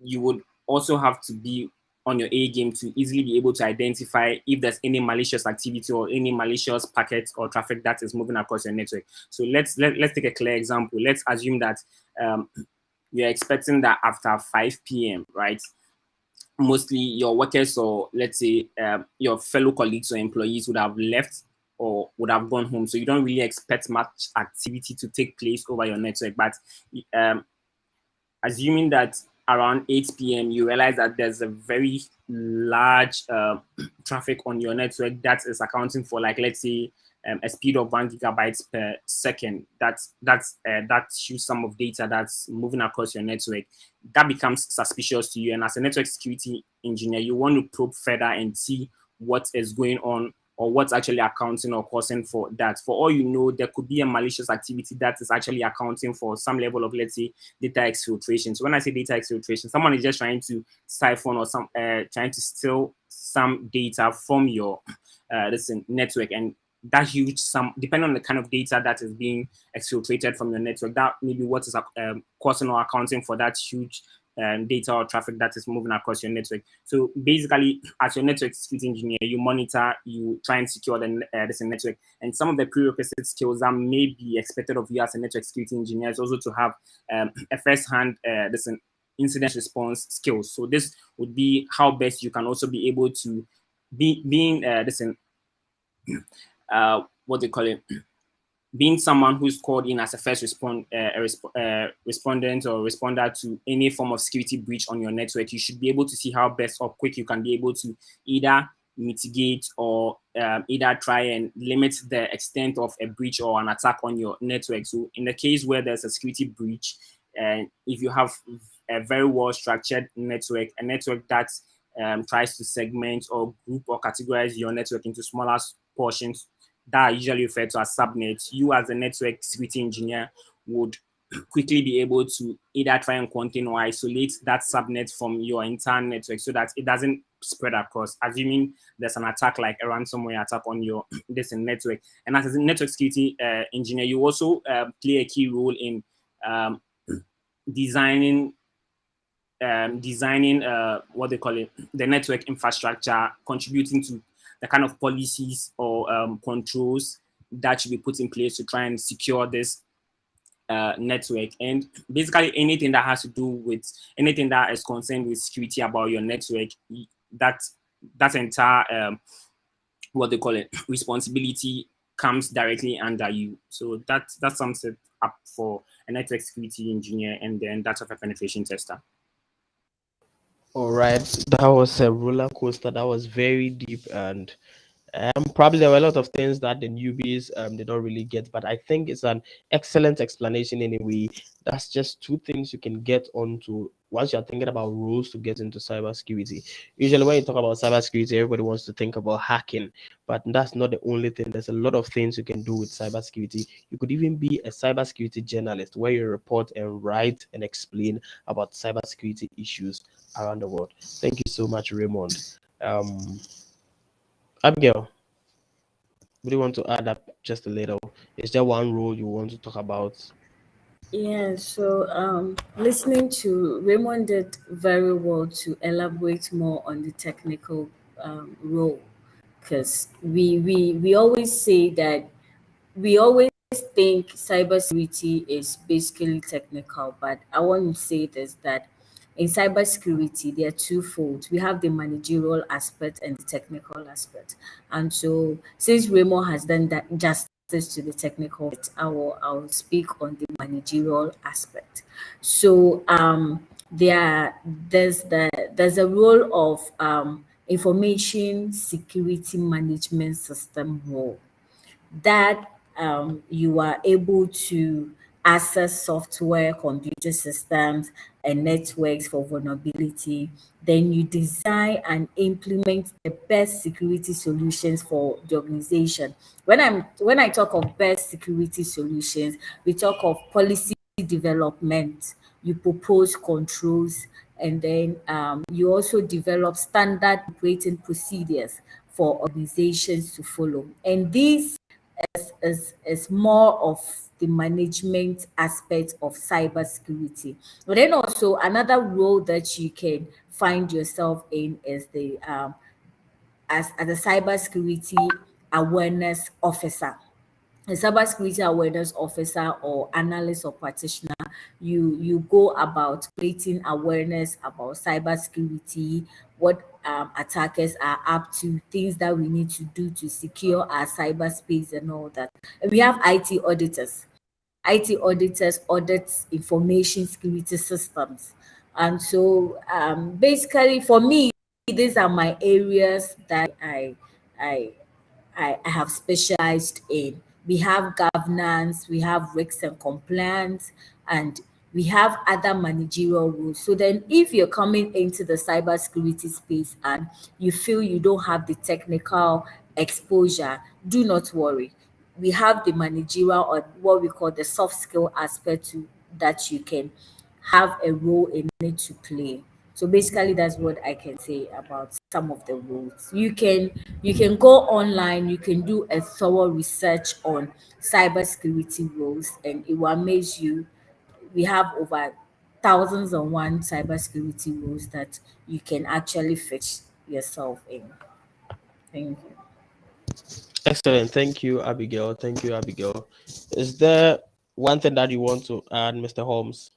you would also have to be on your A game to easily be able to identify if there's any malicious activity or any malicious packet or traffic that is moving across your network. So let's take a clear example. Let's assume that you're expecting that after 5 p.m., right? Mostly your workers or let's say your fellow colleagues or employees would have left or would have gone home. So you don't really expect much activity to take place over your network. But assuming that around 8 p.m. you realize that there's a very large traffic on your network that is accounting for, like, let's say a speed of 1 gigabytes per second. That shows some of data that's moving across your network. That becomes suspicious to you. And as a network security engineer, you want to probe further and see what is going on or what's actually accounting or causing for that. For all you know, there could be a malicious activity that is actually accounting for some level of, let's say, data exfiltration. So when I say data exfiltration, someone is just trying to siphon or trying to steal some data from your network, and that huge sum, depending on the kind of data that is being exfiltrated from your network, that may be what is causing or accounting for that huge data or traffic that is moving across your network. So basically, as your network security engineer, you monitor, you try and secure the network. And some of the prerequisite skills that may be expected of you as a network security engineer is also to have a first-hand incident response skills. So this would be how best you can also be able to what they call it, being someone who's called in as a first respondent or responder to any form of security breach on your network. You should be able to see how best or quick you can be able to either mitigate or either try and limit the extent of a breach or an attack on your network. So in the case where there's a security breach, and if you have a very well structured network, a network that tries to segment or group or categorize your network into smaller portions that are usually referred to as subnets, you as a network security engineer would quickly be able to either try and contain or isolate that subnet from your entire network so that it doesn't spread across, assuming there's an attack like a ransomware attack on your network. And as a network security engineer, you also play a key role in designing what they call it, the network infrastructure, contributing to the kind of policies or controls that should be put in place to try and secure this network. And basically anything that has to do with anything that is concerned with security about your network, that entire what they call it, responsibility comes directly under you. So that sums it up for a network security engineer and then that of a penetration tester. All right, that was a roller coaster. That was very deep, and Probably there were a lot of things that the newbies they don't really get, but I think it's an excellent explanation anyway. That's just two things you can get onto once you're thinking about rules to get into cybersecurity. Usually, when you talk about cybersecurity, everybody wants to think about hacking, but that's not the only thing. There's a lot of things you can do with cybersecurity. You could even be a cybersecurity journalist where you report and write and explain about cybersecurity issues around the world. Thank you so much, Raymond. Abigail, would you want to add up just a little? Is there one rule you want to talk about? Yeah, so listening to Raymond did very well to elaborate more on the technical role, because we always say that we always think cybersecurity is basically technical, but I want to say this, that in cybersecurity there are twofold. We have the managerial aspect and the technical aspect. And so since Raymond has done that justice to the technical, I will speak on the managerial aspect. So there's a role of information security management system role, that you are able to access software, computer systems, and networks for vulnerability. Then you design and implement the best security solutions for the organization. When I talk of best security solutions, we talk of policy development. You propose controls, and then you also develop standard operating procedures for organizations to follow. And these is more of the management aspect of cybersecurity. But then also another role that you can find yourself in is the as a cybersecurity awareness officer. A cybersecurity awareness officer or analyst or practitioner, you go about creating awareness about cybersecurity, what attackers are up to, things that we need to do to secure our cyberspace and all that. And we have IT auditors. IT auditors audit information security systems. And so basically for me, these are my areas that I I have specialized in. We have governance, we have risks and compliance, and we have other managerial roles. So then if you're coming into the cybersecurity space and you feel you don't have the technical exposure, do not worry. We have the managerial, or what we call the soft skill aspect to that you can have a role in it to play. So basically that's what I can say about some of the roles. You can go online, you can do a thorough research on cybersecurity roles, and it will amaze you. We have over thousands and one cybersecurity roles that you can actually fit yourself in. Thank you. Excellent. Thank you, Abigail. Thank you, Abigail. Is there one thing that you want to add, Mr. Holmes?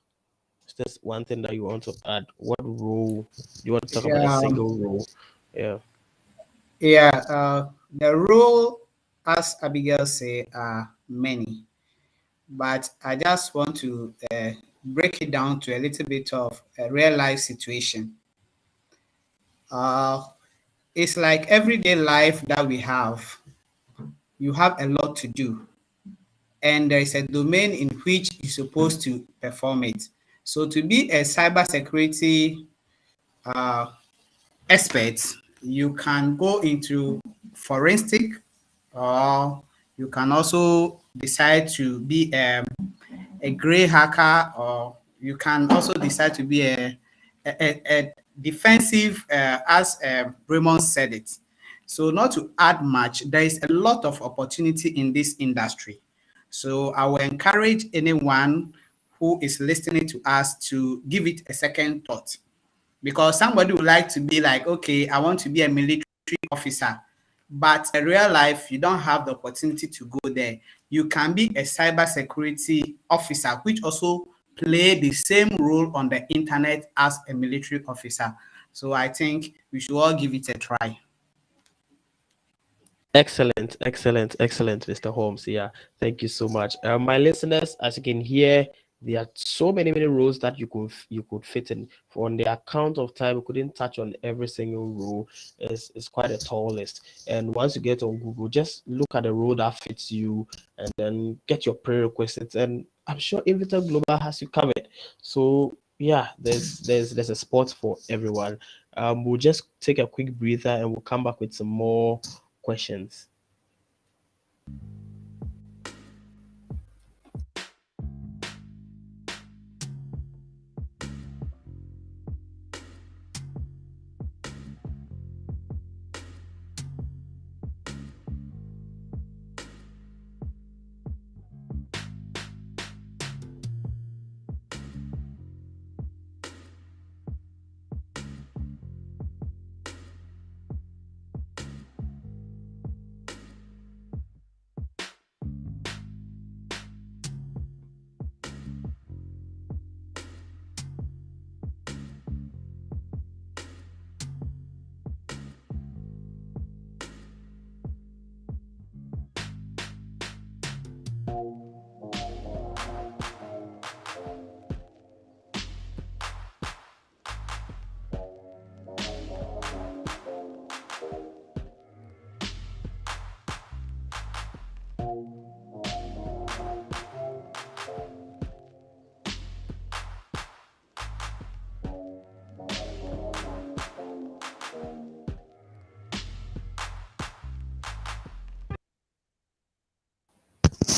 Is there one thing that you want to add? What role you want to talk about? A Yeah, single role? Yeah. the role, as Abigail say, are many, but I just want to break it down to a little bit of a real life situation. Uh, it's like everyday life that we have. You have a lot to do, and there is a domain in which you're supposed to perform it. So to be a cybersecurity uh, expert, you can go into forensic, or you can also decide to be a gray hacker, or you can also decide to be a defensive, as Raymond said it. So not to add much, there is a lot of opportunity in this industry. So I will encourage anyone who is listening to us to give it a second thought, because somebody would like to be like, okay, I want to be a military officer, but in real life, you don't have the opportunity to go there. You can be a cybersecurity officer, which also play the same role on the internet as a military officer. So I think we should all give it a try. Excellent, excellent, excellent, Mr. Holmes. Yeah, thank you so much. My listeners, as you can hear, There are so many roles that you could fit in. For on the account of time, we couldn't touch on every single role. It's quite a tall list. And once you get on Google, just look at the role that fits you, and then get your prerequisites. And I'm sure Inveteck Global has you covered. So yeah, there's a spot for everyone. We'll just take a quick breather and we'll come back with some more questions.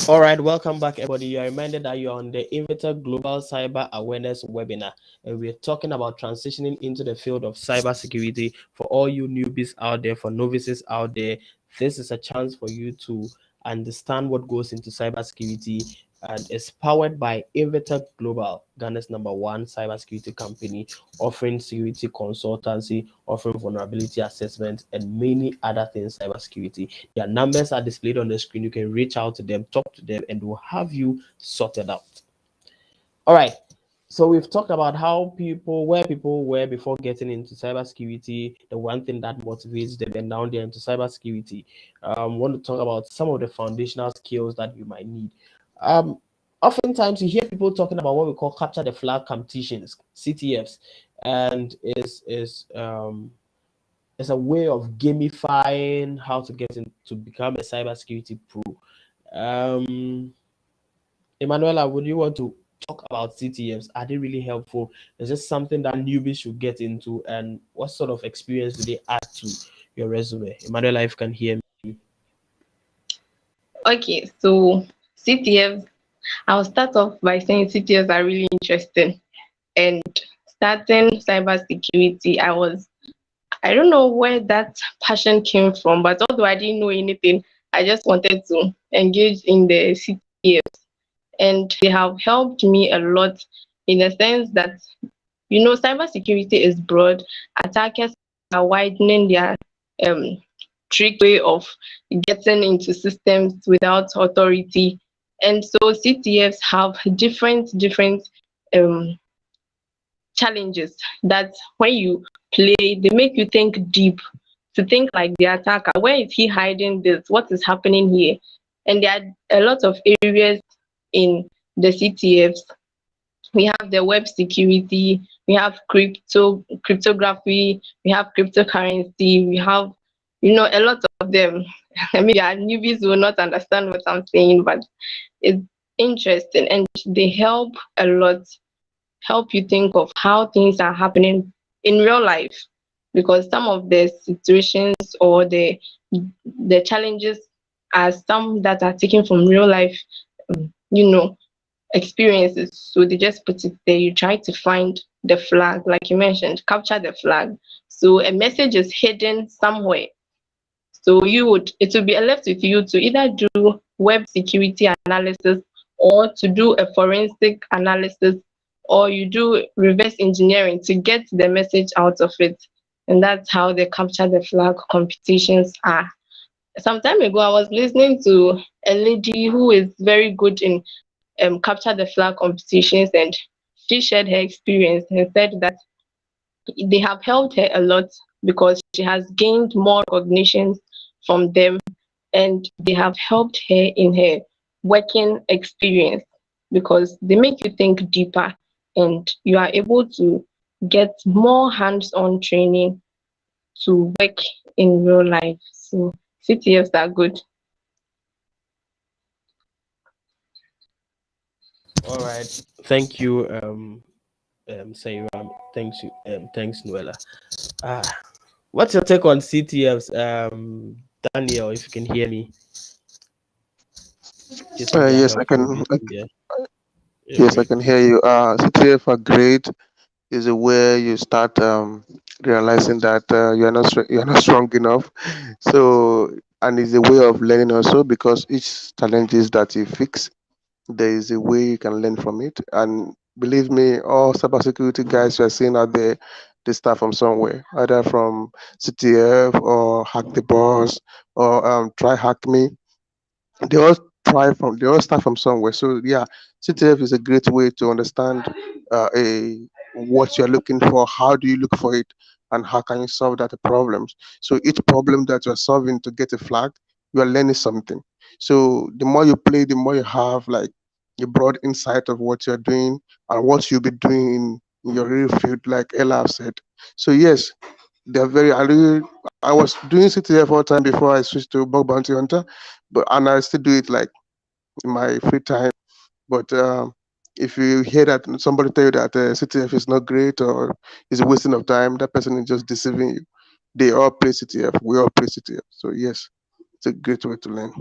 All right, welcome back, everybody. You are reminded that you're on the Inveteck Global Cyber Awareness webinar, and we're talking about transitioning into the field of cybersecurity. For all you newbies out there, for novices out there, this is a chance for you to understand what goes into cybersecurity, and it's powered by Inveteck Global, Ghana's #1 cybersecurity company, offering security consultancy, offering vulnerability assessment, and many other things cybersecurity. Their numbers are displayed on the screen. You can reach out to them, talk to them, and we'll have you sorted out. All right. So we've talked about where people were before getting into cybersecurity, the one thing that motivates them, and now they're into cybersecurity. Want to talk about some of the foundational skills that you might need. Um, Oftentimes you hear people talking about what we call capture the flag competitions, CTFs, and it's a way of gamifying how to get in to become a cybersecurity pro. Emanuela, would you want to talk about CTFs? Are they really helpful? Is this something that newbies should get into? And what sort of experience do they add to your resume? Emanuela, if you can hear me. Okay, so CTFs, I'll start off by saying CTFs are really interesting. And starting cybersecurity, I don't know where that passion came from, but although I didn't know anything, I just wanted to engage in the CTFs. And they have helped me a lot in the sense that, cybersecurity is broad. Attackers are widening their trick way of getting into systems without authority. And so CTFs have different um, challenges that when you play, they make you think deep, to think like the attacker. Where is he hiding this? What is happening here? And there are a lot of areas in the CTFs. We have the web security, we have cryptography, we have cryptocurrency, we have, a lot of them. I mean, our newbies will not understand what I'm saying, but it's interesting and they help a lot, help you think of how things are happening in real life, because some of the situations or the challenges are some that are taken from real life, you know, experiences. So they just put it there. You try to find the flag, like you mentioned, capture the flag. So a message is hidden somewhere. So it will be left with you to either do web security analysis or to do a forensic analysis, or you do reverse engineering to get the message out of it. And that's how the capture the flag competitions are. Some time ago, I was listening to a lady who is very good in capture the flag competitions, and she shared her experience and said that they have helped her a lot because she has gained more recognition from them, and they have helped her in her working experience. because they make you think deeper and you are able to get more hands-on training to work in real life. So CTFs are good. All right. Thank you, Sayram. Thanks, Noella. Ah, what's your take on CTFs, Daniel? If you can hear me, just maybe I Yes, help I you can. with yeah. Yes, I Okay. can hear you. CTF are great. Is a where you start realizing that you're not strong enough. So, and it's a way of learning also, because each challenges that you fix, there is a way you can learn from it. And believe me, all cybersecurity guys you are seeing out there, they start from somewhere, either from CTF or Hack the Boss or Try Hack Me. They all start from somewhere. So yeah, CTF is a great way to understand a what you're looking for, how do you look for it, and how can you solve that problems. So each problem that you're solving to get a flag, you are learning something. So the more you play, the more you have like a broad insight of what you're doing and what you'll be doing in your real field, like Ella have said. So yes, they're very. I was doing CTF all time before I switched to bug bounty hunter, but and I still do it like in my free time. But if you hear that somebody tell you that CTF is not great or is a wasting of time, that person is just deceiving you. They all play CTF. We all play CTF. So yes, it's a great way to learn.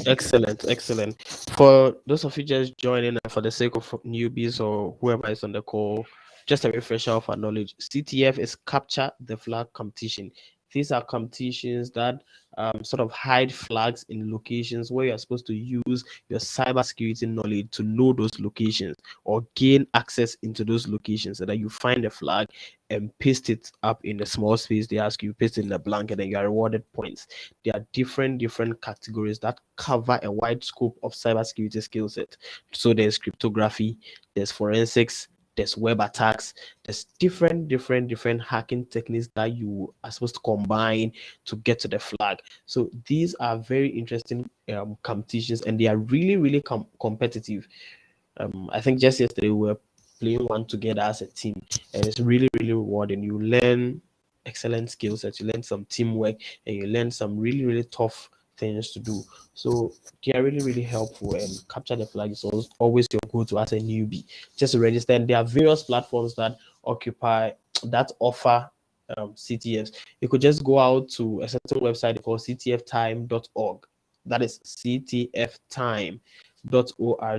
Excellent, excellent. For those of you just joining, and for the sake of newbies or whoever is on the call, just a refresher of our knowledge. CTF is Capture the Flag Competition. These are competitions that sort of hide flags in locations where you're supposed to use your cybersecurity knowledge to know those locations or gain access into those locations so that you find a flag and paste it up in a small space. They ask you, paste it in a blank, and then you are rewarded points. There are different categories that cover a wide scope of cybersecurity skill set. So there's cryptography, there's forensics, there's web attacks, there's different hacking techniques that you are supposed to combine to get to the flag. So these are very interesting competitions, and they are really competitive. I think just yesterday we were playing one together as a team, and it's really rewarding. You learn excellent skill sets, you learn some teamwork, and you learn some really tough things to do. So they are really helpful. And Capture the Flag is always your go-to as a newbie. Just to register, and there are various platforms that occupy that offer CTFs. You could just go out to a certain website called ctftime.org. That is ctftime.org.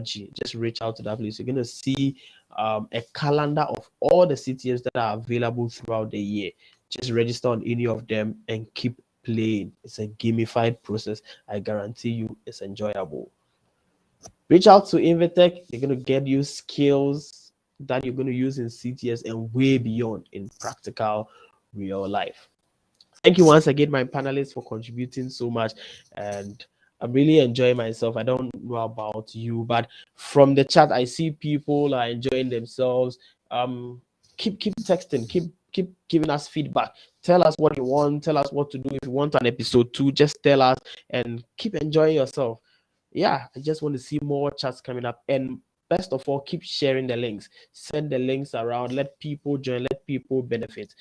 Just reach out to that place. You're going to see a calendar of all the CTFs that are available throughout the year. Just register on any of them and keep playing. It's a gamified process. I guarantee you it's enjoyable. Reach out to Inveteck. They're going to get you skills that you're going to use in CTS and way beyond in practical real life. Thank you once again, my panelists, for contributing so much. And I'm really enjoying myself. I don't know about you, but from the chat, I see people are enjoying themselves. Keep texting, keep giving us feedback. Tell us what you want, tell us what to do. If you want an episode 2, just tell us and keep enjoying yourself. Yeah, I just want to see more chats coming up. And best of all, keep sharing the links. Send the links around, let people join, let people benefit.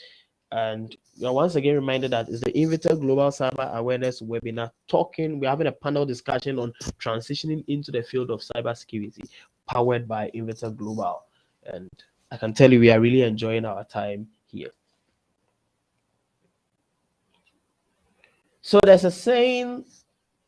And you're once again reminded that it's the Inveteck Global Cyber Awareness webinar. We're having a panel discussion on transitioning into the field of cybersecurity, powered by Inveteck Global. And I can tell you, we are really enjoying our time here. So there's a saying,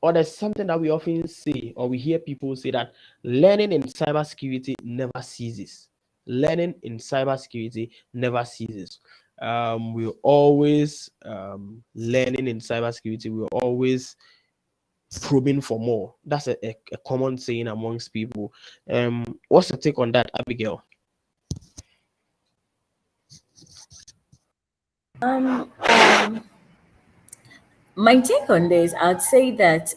or there's something that we often say, or we hear people say, that learning in cybersecurity never ceases. Learning in cybersecurity never ceases. We're always learning in cybersecurity. We're always probing for more. That's a common saying amongst people. What's your take on that, Abigail? My take on this, I'd say that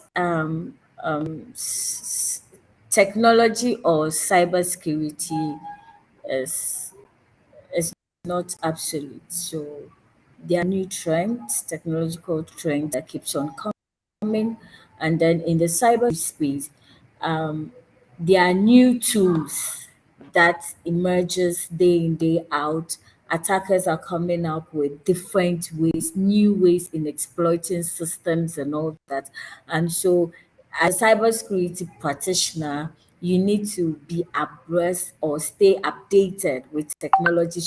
technology or cybersecurity is is not absolute. So there are new trends, technological trends that keeps on coming, and then in the cyber space, um, there are new tools that emerges day in, day out. Attackers are coming up with different ways, new ways in exploiting systems and all that. And so, as a cybersecurity practitioner, you need to be abreast or stay updated with technology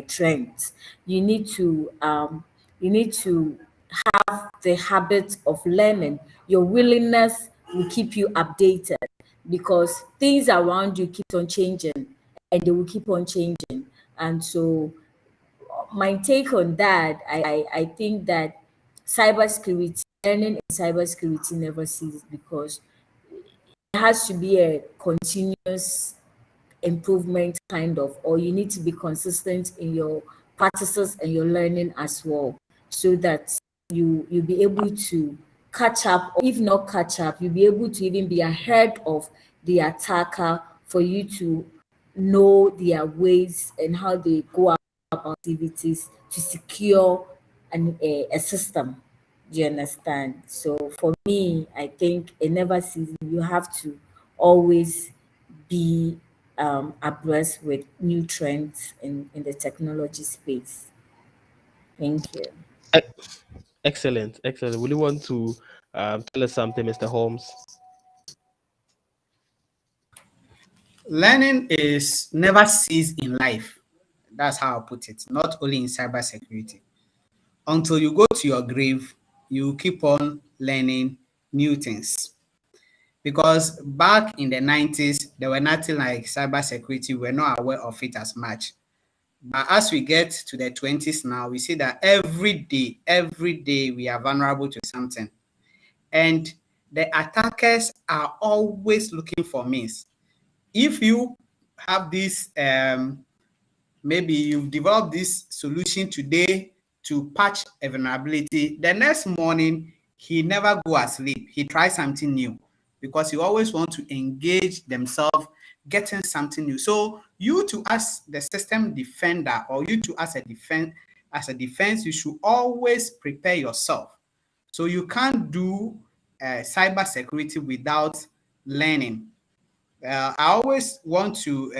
trends. You need to the habit of learning. Your willingness will keep you updated because things around you keep on changing and they will keep on changing. And so my take on that, I think that cybersecurity, learning in cybersecurity never ceases because it has to be a continuous improvement kind of, or you need to be consistent in your practices and your learning as well, so that you'll be able to catch up, or if not catch up, you'll be able to even be ahead of the attacker for you to know their ways and how they go about activities to secure a system. Do you understand? So for me, I think it never ceases. You have to always be abreast with new trends in the technology space. Thank you. Excellent, excellent. Would you want to tell us something, Mr. Holmes? Learning is never cease in life. That's how I put it, not only in cybersecurity. Until you go to your grave, you keep on learning new things. Because back in the 90s, there were nothing like cybersecurity. We're not aware of it as much. But as we get to the 20s now, we see that every day we are vulnerable to something. And the attackers are always looking for means. If you have this, maybe you've developed this solution today to patch a vulnerability, the next morning, he never go asleep. He tries something new because he always want to engage themselves getting something new. So you to as the system defender, or you to as a defense, you should always prepare yourself. So you can't do cyber security without learning. I always want to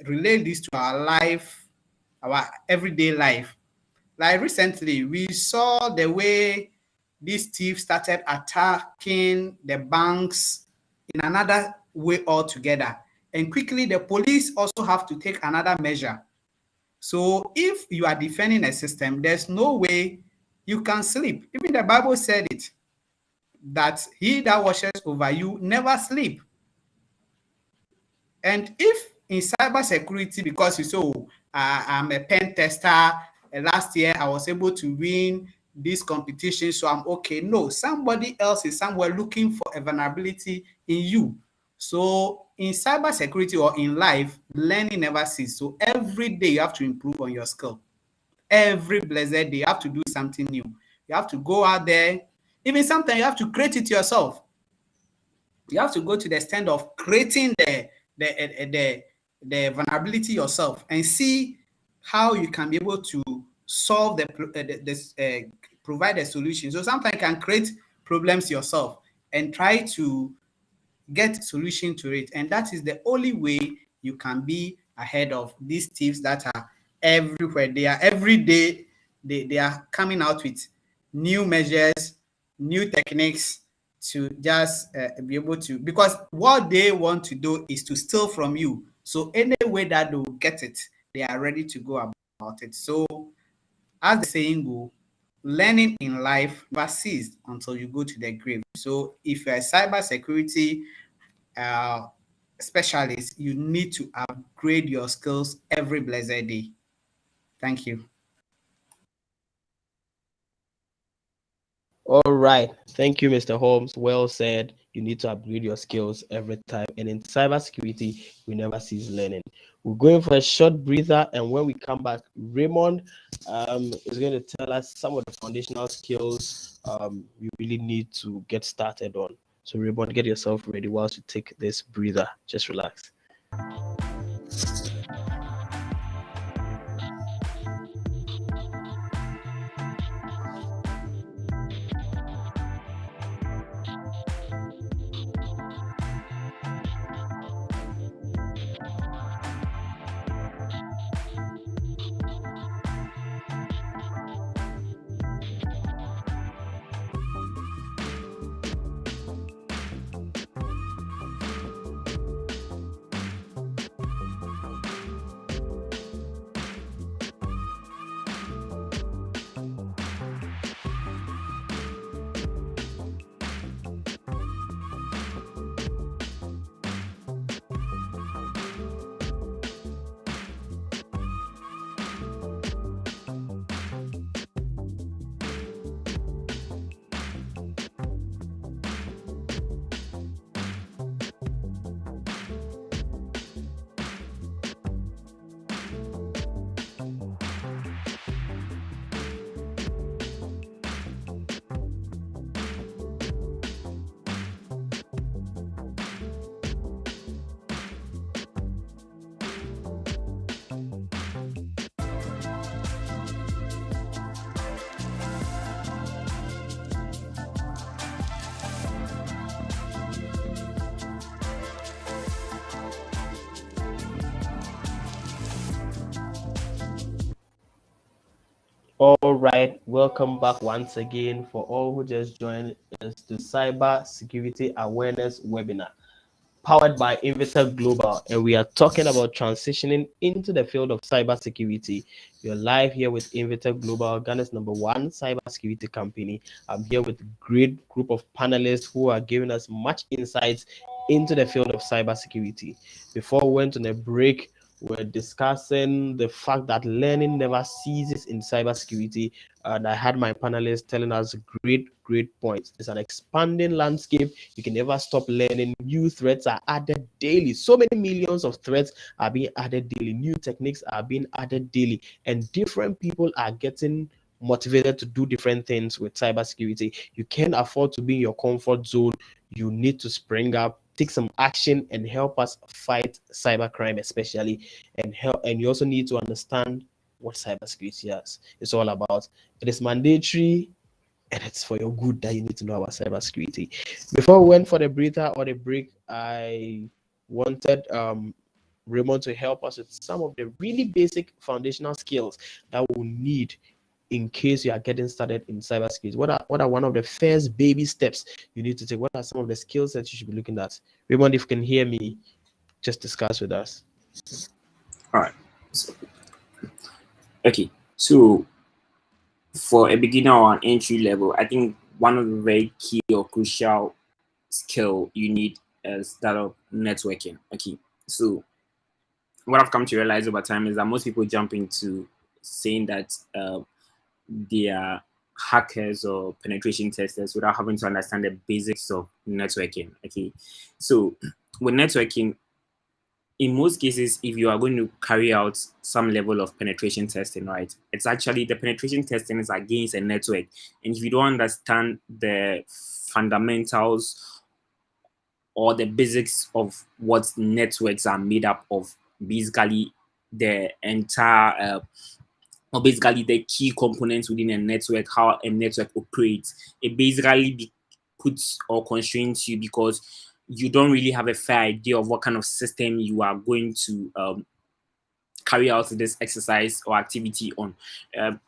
relate this to our everyday life. Like recently, we saw the way these thieves started attacking the banks in another way altogether. And quickly, the police also have to take another measure. So if you are defending a system, there's no way you can sleep. Even the Bible said it, that he that watches over you never sleep. And if in cybersecurity, because you say, oh, I'm a pen tester, last year I was able to win this competition, so I'm okay. No, somebody else is somewhere looking for a vulnerability in you. So in cybersecurity or in life, learning never ceases. So every day you have to improve on your skill. Every blessed day you have to do something new. You have to go out there. Even sometimes you have to create it yourself. You have to go to the extent of creating the vulnerability yourself and see how you can be able to solve provide a solution. So sometimes you can create problems yourself and try to get solution to it, and that is the only way you can be ahead of these thieves that are everywhere. They are every day, they are coming out with new measures, new techniques to just be able to, because what they want to do is to steal from you. So any way that they'll get it, they are ready to go about it. So as the saying go, learning in life never ceases until you go to the grave. So if you're a cybersecurity uh, specialist, you need to upgrade your skills every blessed day. Thank you. All right. Thank you, Mr. Holmes. Well said. You need to upgrade your skills every time. And in cybersecurity, we never cease learning. We're going for a short breather. And when we come back, Raymond is going to tell us some of the foundational skills we really need to get started on. So, Raymond, get yourself ready whilst you take this breather. Just relax. All right, welcome back once again for all who just joined us to Cyber Security Awareness webinar powered by Inveteck Global, and we are talking about transitioning into the field of cybersecurity. You're live here with Inveteck Global, Ghana's #1 cybersecurity company. I'm here with a great group of panelists who are giving us much insights into the field of cybersecurity. Before we went on a break, we're discussing the fact that learning never ceases in cybersecurity, and I had my panelists telling us great points. It's an expanding landscape. You can never stop learning. New threats are added daily. So many millions of threats are being added daily. New techniques are being added daily, and different people are getting motivated to do different things with cybersecurity. You can't afford to be in your comfort zone. You need to spring up, take some action, and help us fight cybercrime, especially, and help. And you also need to understand what cybersecurity is all about. It is mandatory, and it's for your good that you need to know about cybersecurity. Before we went for the breather or the break, I wanted Raymond to help us with some of the really basic foundational skills that we'll need in case you are getting started in cybersecurity. What are one of the first baby steps you need to take? What are some of the skills that you should be looking at? Raymond, if you can hear me, just discuss with us. All right. Okay. So for a beginner or an entry level, I think one of the very key or crucial skill you need is that of networking. Okay. So what I've come to realize over time is that most people jump into saying that they are hackers or penetration testers without having to understand the basics of networking. Okay. So with networking, in most cases, if you are going to carry out some level of penetration testing, right, it's actually the penetration testing is against a network. And if you don't understand the fundamentals or the basics of what networks are made up of, basically the entire or basically the key components within a network, how a network operates, it basically puts or constrains you because you don't really have a fair idea of what kind of system you are going to carry out this exercise or activity on.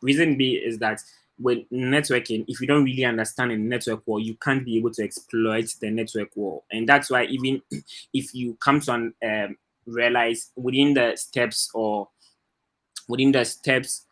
Reason B is that with networking, if you don't really understand a network wall, you can't be able to exploit the network wall. And that's why even if you come to realize within the steps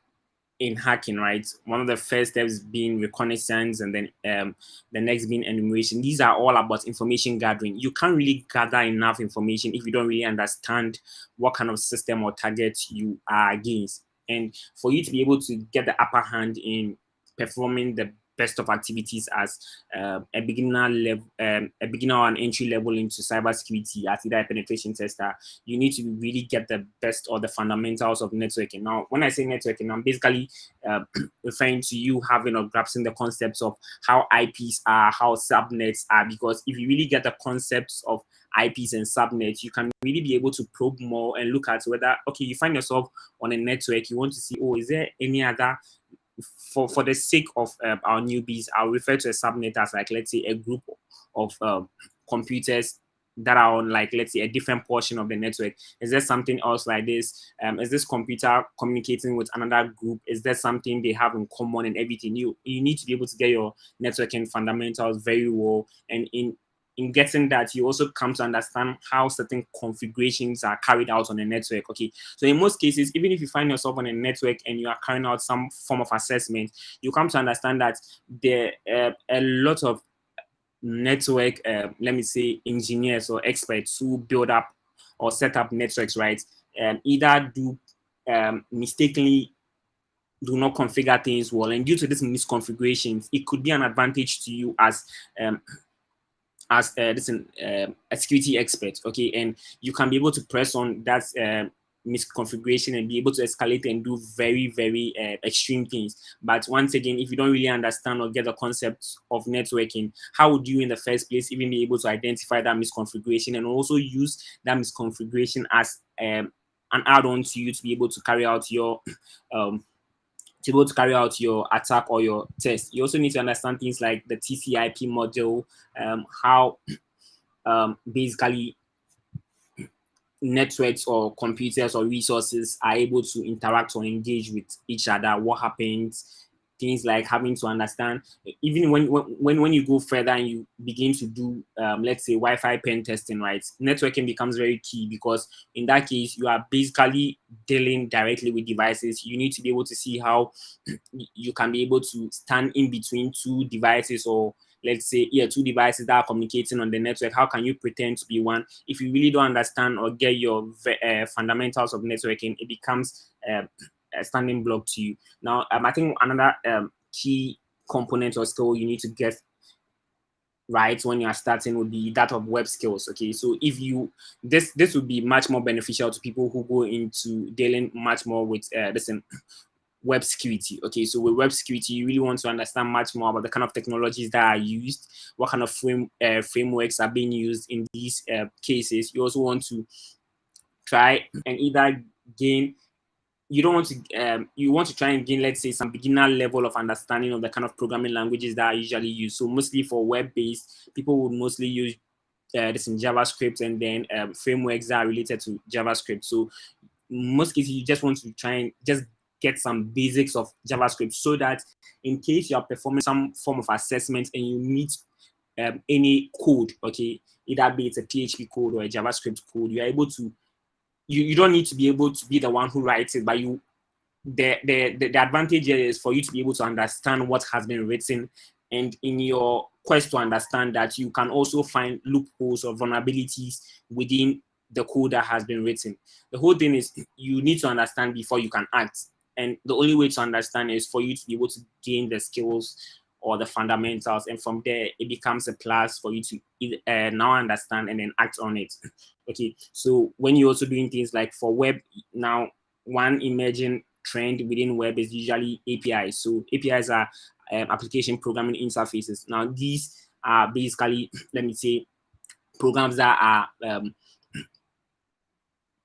in hacking, right? One of the first steps being reconnaissance, and then the next being enumeration. These are all about information gathering. You can't really gather enough information if you don't really understand what kind of system or target you are against. And for you to be able to get the upper hand in performing the best of activities as a beginner or an entry level into cybersecurity as either a penetration tester, you need to really get the best or the fundamentals of networking. Now, when I say networking, I'm basically referring to you having or grasping the concepts of how IPs are, how subnets are, because if you really get the concepts of IPs and subnets, you can really be able to probe more and look at whether, okay, you find yourself on a network, you want to see, oh, is there any other, for the sake of our newbies, I'll refer to a subnet as, like, let's say, a group of computers that are on, like, let's say, a different portion of the network. Is there something else like this? Is this computer communicating with another group? Is there something they have in common and everything? You need to be able to get your networking fundamentals very well, and in getting that, you also come to understand how certain configurations are carried out on a network. Okay, so in most cases, even if you find yourself on a network and you are carrying out some form of assessment, you come to understand that there are a lot of network, let me say, engineers or experts who build up or set up networks, right? Either do mistakenly do not configure things well, and due to these misconfigurations, it could be an advantage to you as a security expert, okay, and you can be able to press on that misconfiguration and be able to escalate and do very, very extreme things. But once again, if you don't really understand or get the concept of networking, how would you in the first place even be able to identify that misconfiguration and also use that misconfiguration as an add-on to you to be able to carry out your attack or your test? You also need to understand things like the TCP model, how basically networks or computers or resources are able to interact or engage with each other, what happens, things like having to understand, even when you go further and you begin to do, let's say, Wi-Fi pen testing, right? Networking becomes very key, because in that case, you are basically dealing directly with devices. You need to be able to see how you can be able to stand in between two devices, or let's say, yeah, two devices that are communicating on the network. How can you pretend to be one? If you really don't understand or get your fundamentals of networking, it becomes a standing block to you. Now, I think another key component or skill you need to get right when you are starting would be that of web skills. Okay, so if you this would be much more beneficial to people who go into dealing much more with web security. Okay, so with web security, you really want to understand much more about the kind of technologies that are used, what kind of frameworks are being used in these cases. You also want to try and either gain, you don't want to you want to try and gain, let's say, some beginner level of understanding of the kind of programming languages that are usually used. So mostly for web-based, people would mostly use this in JavaScript, and then frameworks that are related to JavaScript. So most cases, you just want to try and just get some basics of JavaScript, so that in case you are performing some form of assessment and you meet any code, okay, either be it a PHP code or a JavaScript code, you are able to, you don't need to be able to be the one who writes it, but the advantage here is for you to be able to understand what has been written, and in your quest to understand that, you can also find loopholes or vulnerabilities within the code that has been written. The whole thing is, you need to understand before you can act, and the only way to understand is for you to be able to gain the skills or the fundamentals, and from there it becomes a plus for you to now understand and then act on it. Okay, so when you're also doing things like for web, now one emerging trend within web is usually APIs. So APIs are application programming interfaces. Now these are basically, let me say, programs that are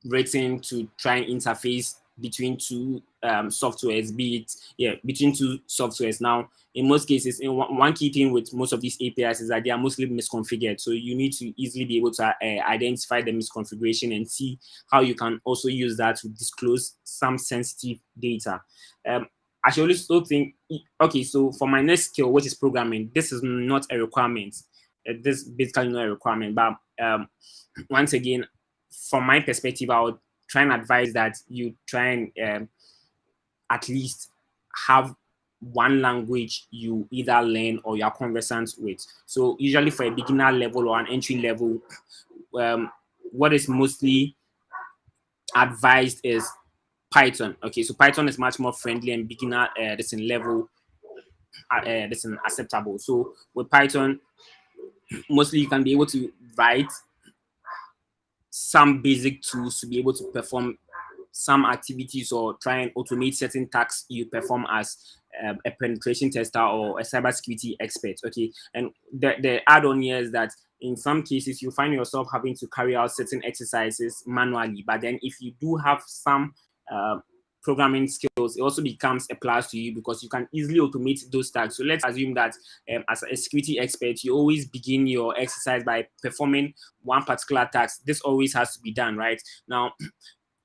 written to try and interface between two softwares, between two softwares. Now, in most cases, in one key thing with most of these APIs is that they are mostly misconfigured. So you need to easily be able to identify the misconfiguration and see how you can also use that to disclose some sensitive data. I should also think, okay, so for my next skill, which is programming, this is not a requirement. This is basically not a requirement, but once again, from my perspective, I would try and advise that you try and at least have one language you either learn or you are conversant with. So usually for a beginner level or an entry level, what is mostly advised is Python. Okay, so Python is much more friendly and beginner level acceptable. So with Python, mostly you can be able to write some basic tools to be able to perform some activities or try and automate certain tasks you perform as a penetration tester or a cybersecurity expert. Okay, and the add-on here is that in some cases you find yourself having to carry out certain exercises manually, but then if you do have some programming skills, it also becomes a plus to you because you can easily automate those tasks. So let's assume that as a security expert, you always begin your exercise by performing one particular task. This always has to be done, right? Now,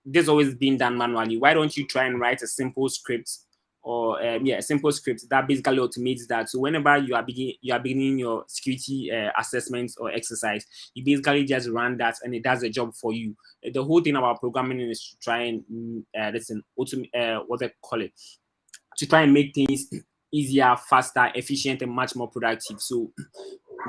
this always been done manually. Why don't you try and write a simple script or a simple script that basically automates that? So whenever you are beginning your security assessment or exercise, you basically just run that and it does the job for you. The whole thing about programming is to try and what they call it, to try and make things easier, faster, efficient, and much more productive. So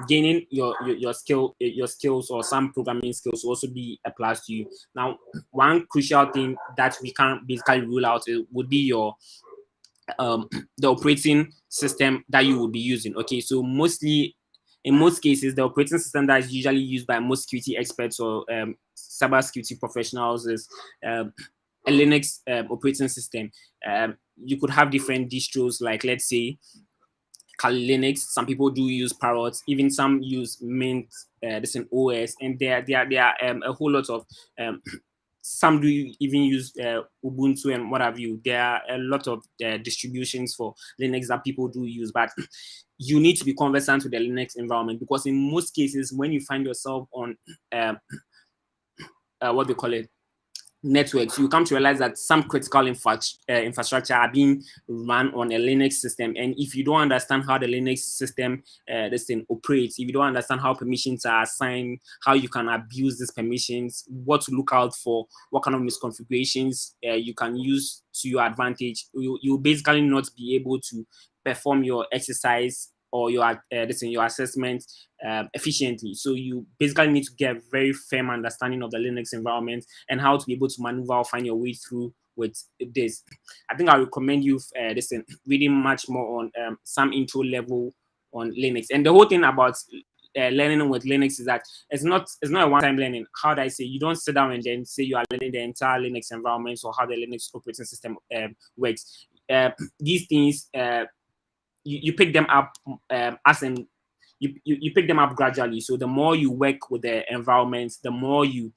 gaining your skills or some programming skills will also be a plus to you. Now, one crucial thing that we can't basically rule out would be your the operating system that you will be using. Okay, so in most cases, the operating system that is usually used by most security experts or cybersecurity professionals is a Linux operating system. You could have different distros, like let's say Kali Linux. Some people do use Parrot, even some use Mint, this an OS, and there are a whole lot of some do even use Ubuntu and what have you. There are a lot of distributions for Linux that people do use, but you need to be conversant with the Linux environment, because in most cases, when you find yourself on what they call it, networks, you come to realize that some critical infrastructure are being run on a Linux system. And if you don't understand how the Linux system this thing operates, if you don't understand how permissions are assigned, how you can abuse these permissions, what to look out for, what kind of misconfigurations you can use to your advantage, you'll basically not be able to perform your exercise or your your assessment efficiently. So you basically need to get a very firm understanding of the Linux environment and how to be able to maneuver or find your way through with this. I think I recommend you reading much more on some intro level on Linux. And the whole thing about learning with Linux is that it's not a one-time learning. How do I say? You don't sit down and then say you are learning the entire Linux environment or how the Linux operating system works. These things you pick them up as in you pick them up gradually. So the more you work with the environment, the more you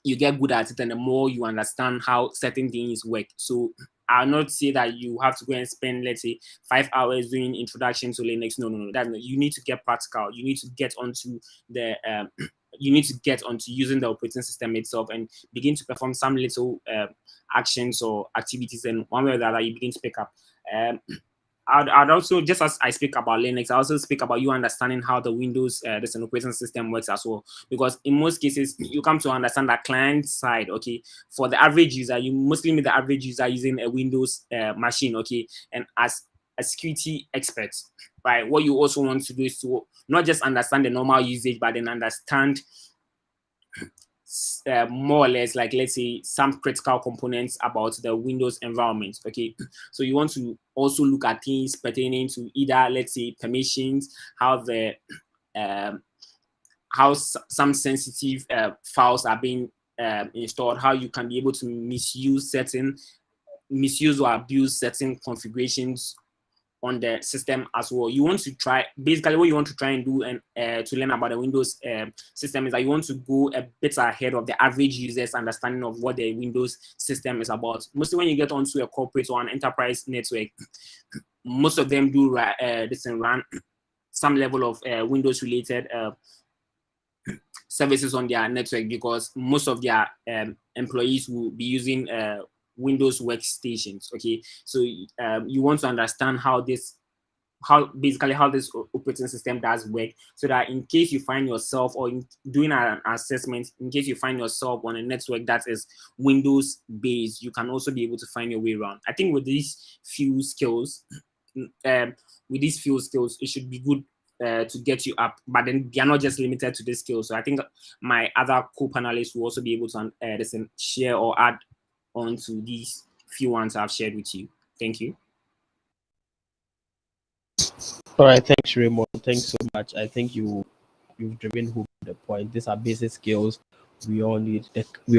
get good at it, and the more you understand how certain things work. So I'll not say that you have to go and spend, let's say, 5 hours doing introduction to Linux. No. You need to get practical. You need to get onto the you need to get onto using the operating system itself and begin to perform some little actions or activities, and one way or the other you begin to pick up. I'd also, just as I speak about Linux, I also speak about you understanding how the Windows this operating system works as well. Because in most cases, you come to understand that client side, okay, for the average user, you mostly meet the average user using a Windows machine, okay, and as a security expert, right, what you also want to do is to not just understand the normal usage, but then understand more or less, like, let's say, some critical components about the Windows environment. Okay, so you want to also look at things pertaining to either, let's say, permissions, how the some sensitive files are being installed, how you can be able to misuse or abuse certain configurations on the system as well. You want to try, basically what you want to try and do and to learn about the Windows system is that you want to go a bit ahead of the average user's understanding of what the Windows system is about. Mostly when you get onto a corporate or an enterprise network, most of them do run some level of Windows related services on their network, because most of their employees will be using Windows workstations. Okay, so you want to understand how this operating system does work, so that in case you find yourself, or doing an assessment, in case you find yourself on a network that is Windows based, you can also be able to find your way around. I think with these few skills, it should be good to get you up, but then they are not just limited to this skill. So I think my other co-panelists will also be able to share or add on to these few ones I've shared with you. Thank you. All right, thanks, Raymond. Thanks so much. I think you've driven home the point. These are basic skills we all need. We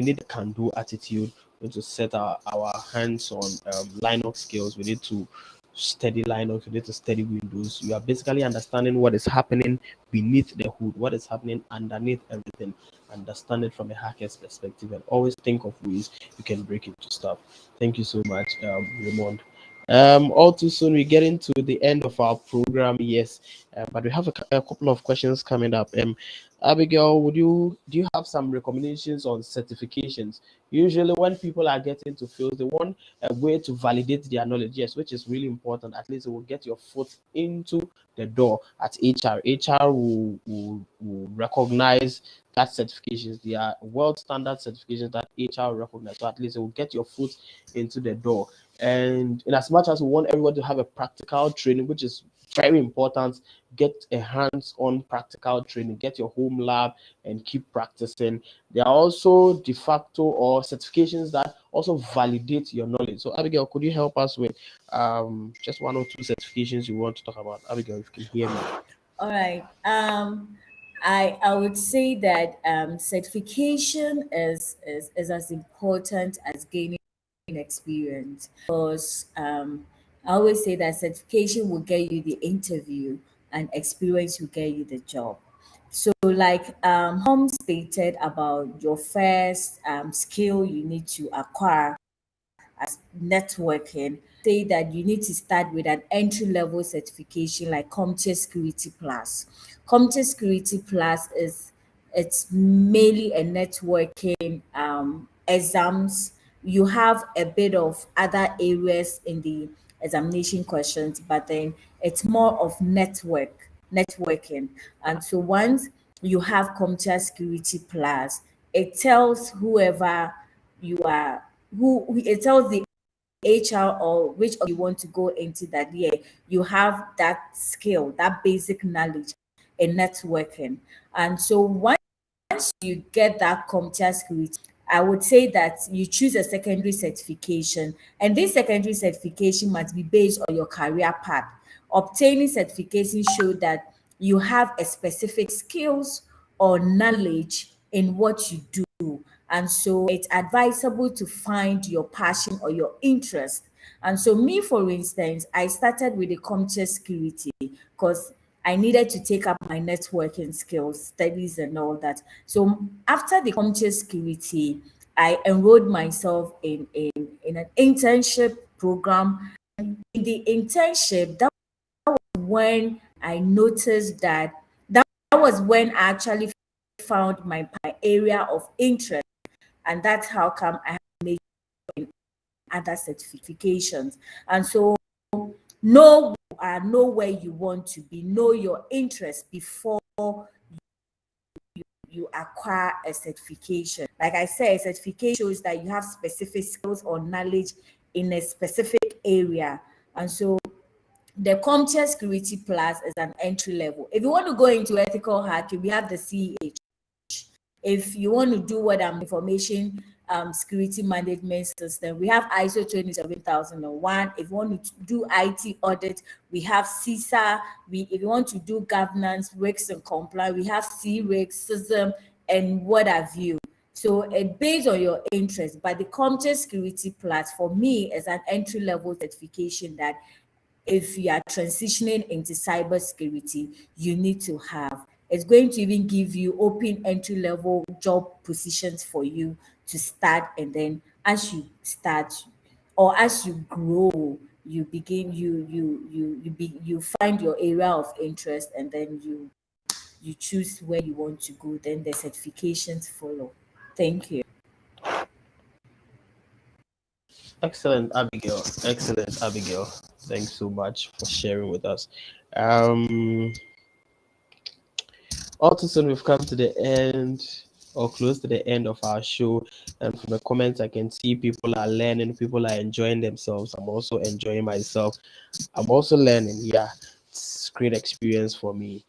need a can-do attitude. We need to set our hands on Linux skills. We need to study Linux. We need to study Windows. You are basically understanding what is happening beneath the hood, what is happening underneath everything. Understand it from a hacker's perspective, and always think of ways you can break into stuff. Thank you so much, Raymond. All too soon we get into the end of our program, yes, but we have a couple of questions coming up. Abigail, do you have some recommendations on certifications? Usually when people are getting to field, they want a way to validate their knowledge, yes, which is really important. At least it will get your foot into the door at HR will recognize that certifications. They are world standard certifications that HR will recognize, so at least it will get your foot into the door. And in as much as we want everyone to have a practical training, which is very important, get a hands-on practical training, get your home lab and keep practicing. There are also de facto or certifications that also validate your knowledge. So Abigail, could you help us with just one or two certifications you want to talk about? Abigail, if you can hear me. All right. I would say that certification is as important as gaining experience, because I always say that certification will get you the interview and experience will get you the job. So, like Holmes stated about your first skill you need to acquire as networking, say that you need to start with an entry level certification like Computer Security Plus. Computer Security Plus It's mainly a networking exams. You have a bit of other areas in the examination questions, but then it's more of networking. And so once you have computer security plus, it tells whoever you are, it tells the HR or which you want to go into that year, you have that skill, that basic knowledge in networking. And so once you get that computer security, I would say that you choose a secondary certification, and this secondary certification must be based on your career path. Obtaining certification show that you have a specific skills or knowledge in what you do. And so it's advisable to find your passion or your interest. And so me, for instance, I started with the computer security because I needed to take up my networking skills, studies, and all that. So after the computer security, I enrolled myself in an internship program. In the internship, that was when I noticed that was when I actually found my area of interest, and that's how come I have made other certifications. And so know where you want to be, know your interest before you acquire a certification. Like I said, a certification shows that you have specific skills or knowledge in a specific area. And so the computer security plus is an entry level. If you want to go into ethical hacking, we have the CEH. If you want to do what information security management system, we have ISO 27001. If you want to do IT audit, we have CISA. If you want to do governance, risks and compliance, we have CRIX, CISM, and what have you. So it based on your interest, but the computer security plus for me is an entry level certification that if you are transitioning into cybersecurity, you need to have. It's going to even give you open entry level job positions for you to start, and then as you start or as you grow, you begin you find your area of interest, and then you choose where you want to go. Then the certifications follow. Thank you. Excellent, Abigail. Excellent, Abigail. Thanks so much for sharing with us. Um, all too soon, we've come to the end or close to the end of our show. And from the comments, I can see people are learning, people are enjoying themselves. I'm also enjoying myself. I'm also learning. Yeah, it's great experience for me.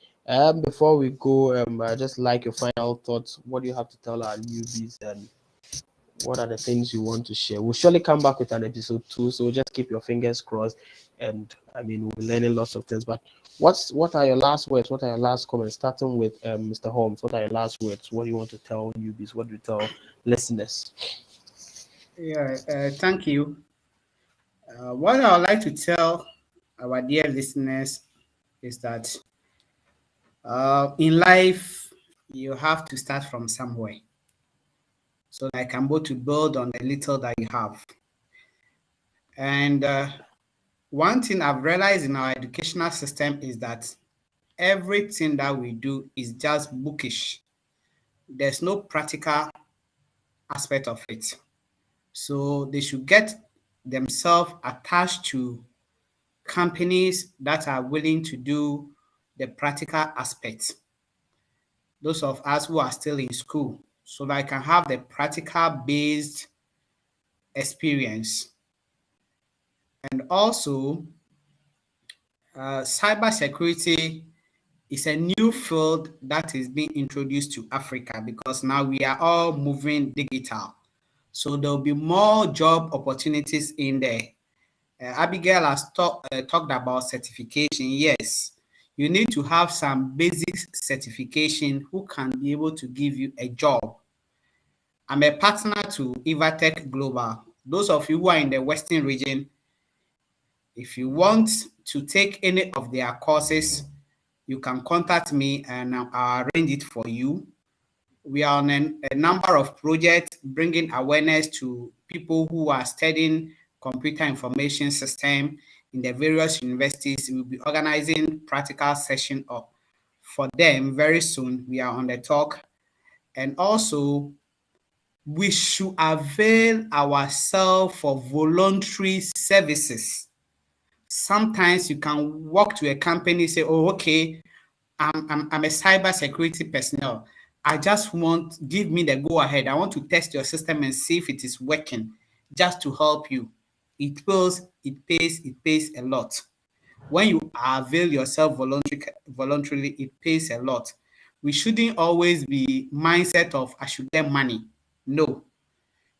Before we go, I just like your final thoughts. What do you have to tell our newbies, and what are the things you want to share? We'll surely come back with an episode 2, so just keep your fingers crossed. And I mean, we'll be learning lots of things. But what are your last words? What are your last comments? Starting with Mr. Holmes, what are your last words? What do you want to tell newbies? What do you tell listeners? Yeah, thank you. What I would like to tell our dear listeners is that in life, you have to start from somewhere. So I can go to build on the little that you have. And one thing I've realized in our educational system is that everything that we do is just bookish. There's no practical aspect of it. So they should get themselves attached to companies that are willing to do the practical aspects. Those of us who are still in school, so that I can have the practical based experience. And also, cybersecurity is a new field that is being introduced to Africa because now we are all moving digital. So there will be more job opportunities in there. Abigail has talked about certification. Yes, you need to have some basic certification who can be able to give you a job. I'm a partner to Inveteck Global. Those of you who are in the Western region, if you want to take any of their courses, you can contact me and I'll arrange it for you. We are on a number of projects bringing awareness to people who are studying computer information system in the various universities. We'll be organizing practical session for them very soon. We are on the talk. And also, we should avail ourselves for voluntary services. Sometimes you can walk to a company, say, oh, okay, I'm a cybersecurity personnel. I just want, give me the go ahead. I want to test your system and see if it is working, just to help you. It pays a lot. When you avail yourself voluntarily, it pays a lot. We shouldn't always be mindset of I should get money. No,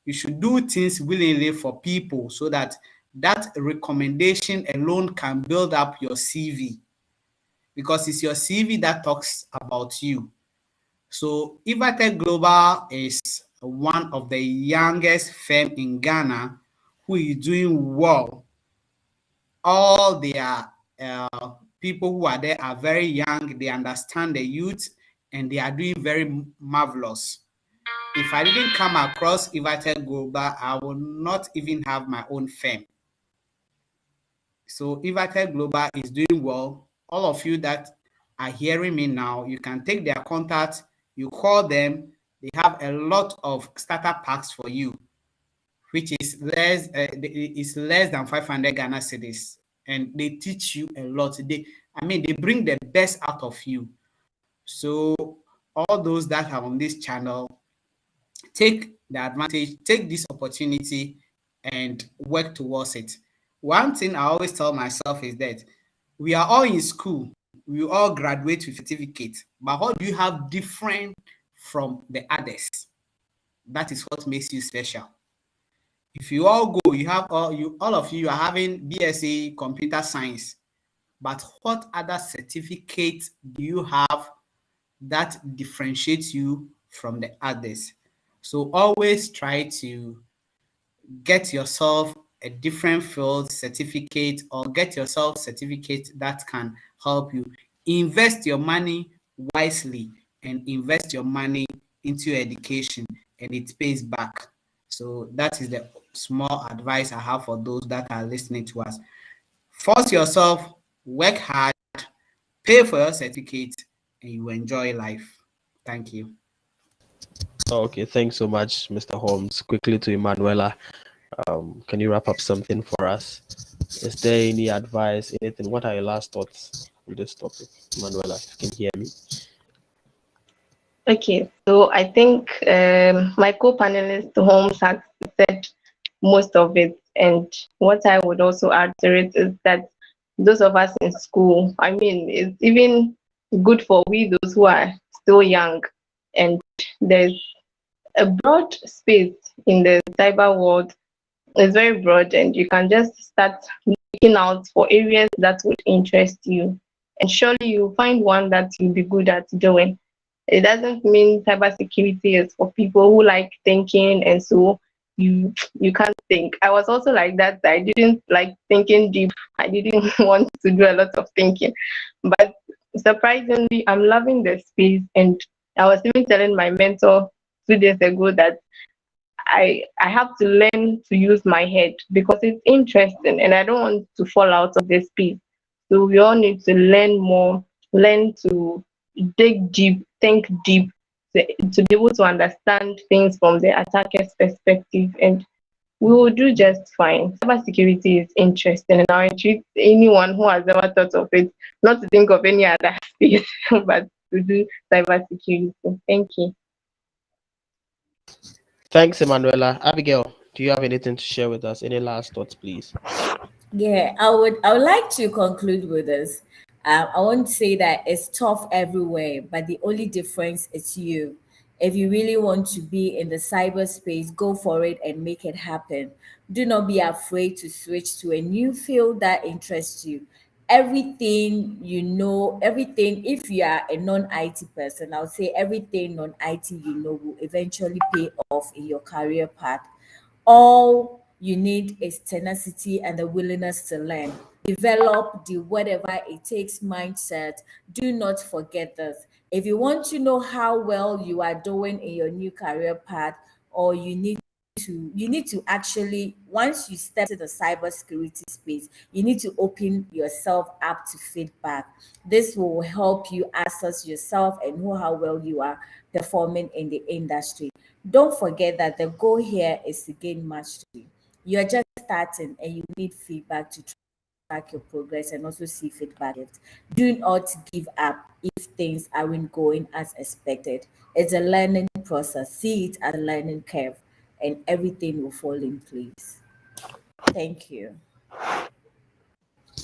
you should do things willingly for people so that that recommendation alone can build up your CV, because it's your CV that talks about you. So Inveteck Global is one of the youngest firm in Ghana who is doing well. All their people who are there are very young, they understand the youth, and they are doing very marvelous. If I didn't come across Inveteck Global, I would not even have my own firm. So Inveteck Global is doing well. All of you that are hearing me now, you can take their contact, you call them. They have a lot of starter packs for you, which is less than 500 Ghana cedis, and they teach you a lot. They bring the best out of you. So all those that are on this channel, take the advantage, take this opportunity, and work towards it. One thing I always tell myself is that we are all in school, we all graduate with certificates, but what do you have different from the others? That is what makes you special. If you all go, you have all of you are having BSc computer science, but what other certificates do you have that differentiates you from the others? So always try to get yourself a different field certificate, or get yourself certificate that can help you. Invest your money wisely and invest your money into your education, and it pays back. So that is the small advice I have for those that are listening to us. Force yourself, work hard, pay for your certificate, and you enjoy life. Thank you. Okay, thanks so much, Mr. Holmes. Quickly to Emanuela. Can you wrap up something for us? Is there any advice, anything? What are your last thoughts on this topic, Emanuela? If you can hear me. Okay, so I think my co-panelist Holmes has said most of it, and what I would also add to it is that those of us in school, it's even good for we those who are still young, and there's a broad space in the cyber world. It's very broad, and you can just start looking out for areas that would interest you, and surely you'll find one that you'll be good at doing. It doesn't mean cybersecurity is for people who like thinking, and so you can't think. I was also like that. I didn't like thinking deep. I didn't want to do a lot of thinking, but surprisingly, I'm loving the space. And I was even telling my mentor 2 days ago that I have to learn to use my head because it's interesting, and I don't want to fall out of this space. So we all need to learn more, learn to dig deep, think deep, to be able to understand things from the attacker's perspective, and we will do just fine. Cybersecurity is interesting, and I entreat anyone who has ever thought of it not to think of any other space, but to do cybersecurity. Thank you. Thanks, Emanuela. Abigail, do you have anything to share with us? Any last thoughts, please? Yeah, I would like to conclude with this. I want to say that it's tough everywhere, but the only difference is you. If you really want to be in the cyberspace, go for it and make it happen. Do not be afraid to switch to a new field that interests you. Everything you know, everything, if you are a non-IT person, I would say everything non-IT you know will eventually pay off in your career path. All you need is tenacity and the willingness to learn. Develop the whatever it takes mindset. Do not forget this. If you want to know how well you are doing in your new career path, or you need you need to actually, once you step to the cybersecurity space, you need to open yourself up to feedback. This will help you assess yourself and know how well you are performing in the industry. Don't forget that the goal here is to gain mastery. You're just starting and you need feedback to track your progress and also see feedback. Do not give up if things aren't going as expected. It's a learning process. See it as a learning curve, and everything will fall in place. Thank you.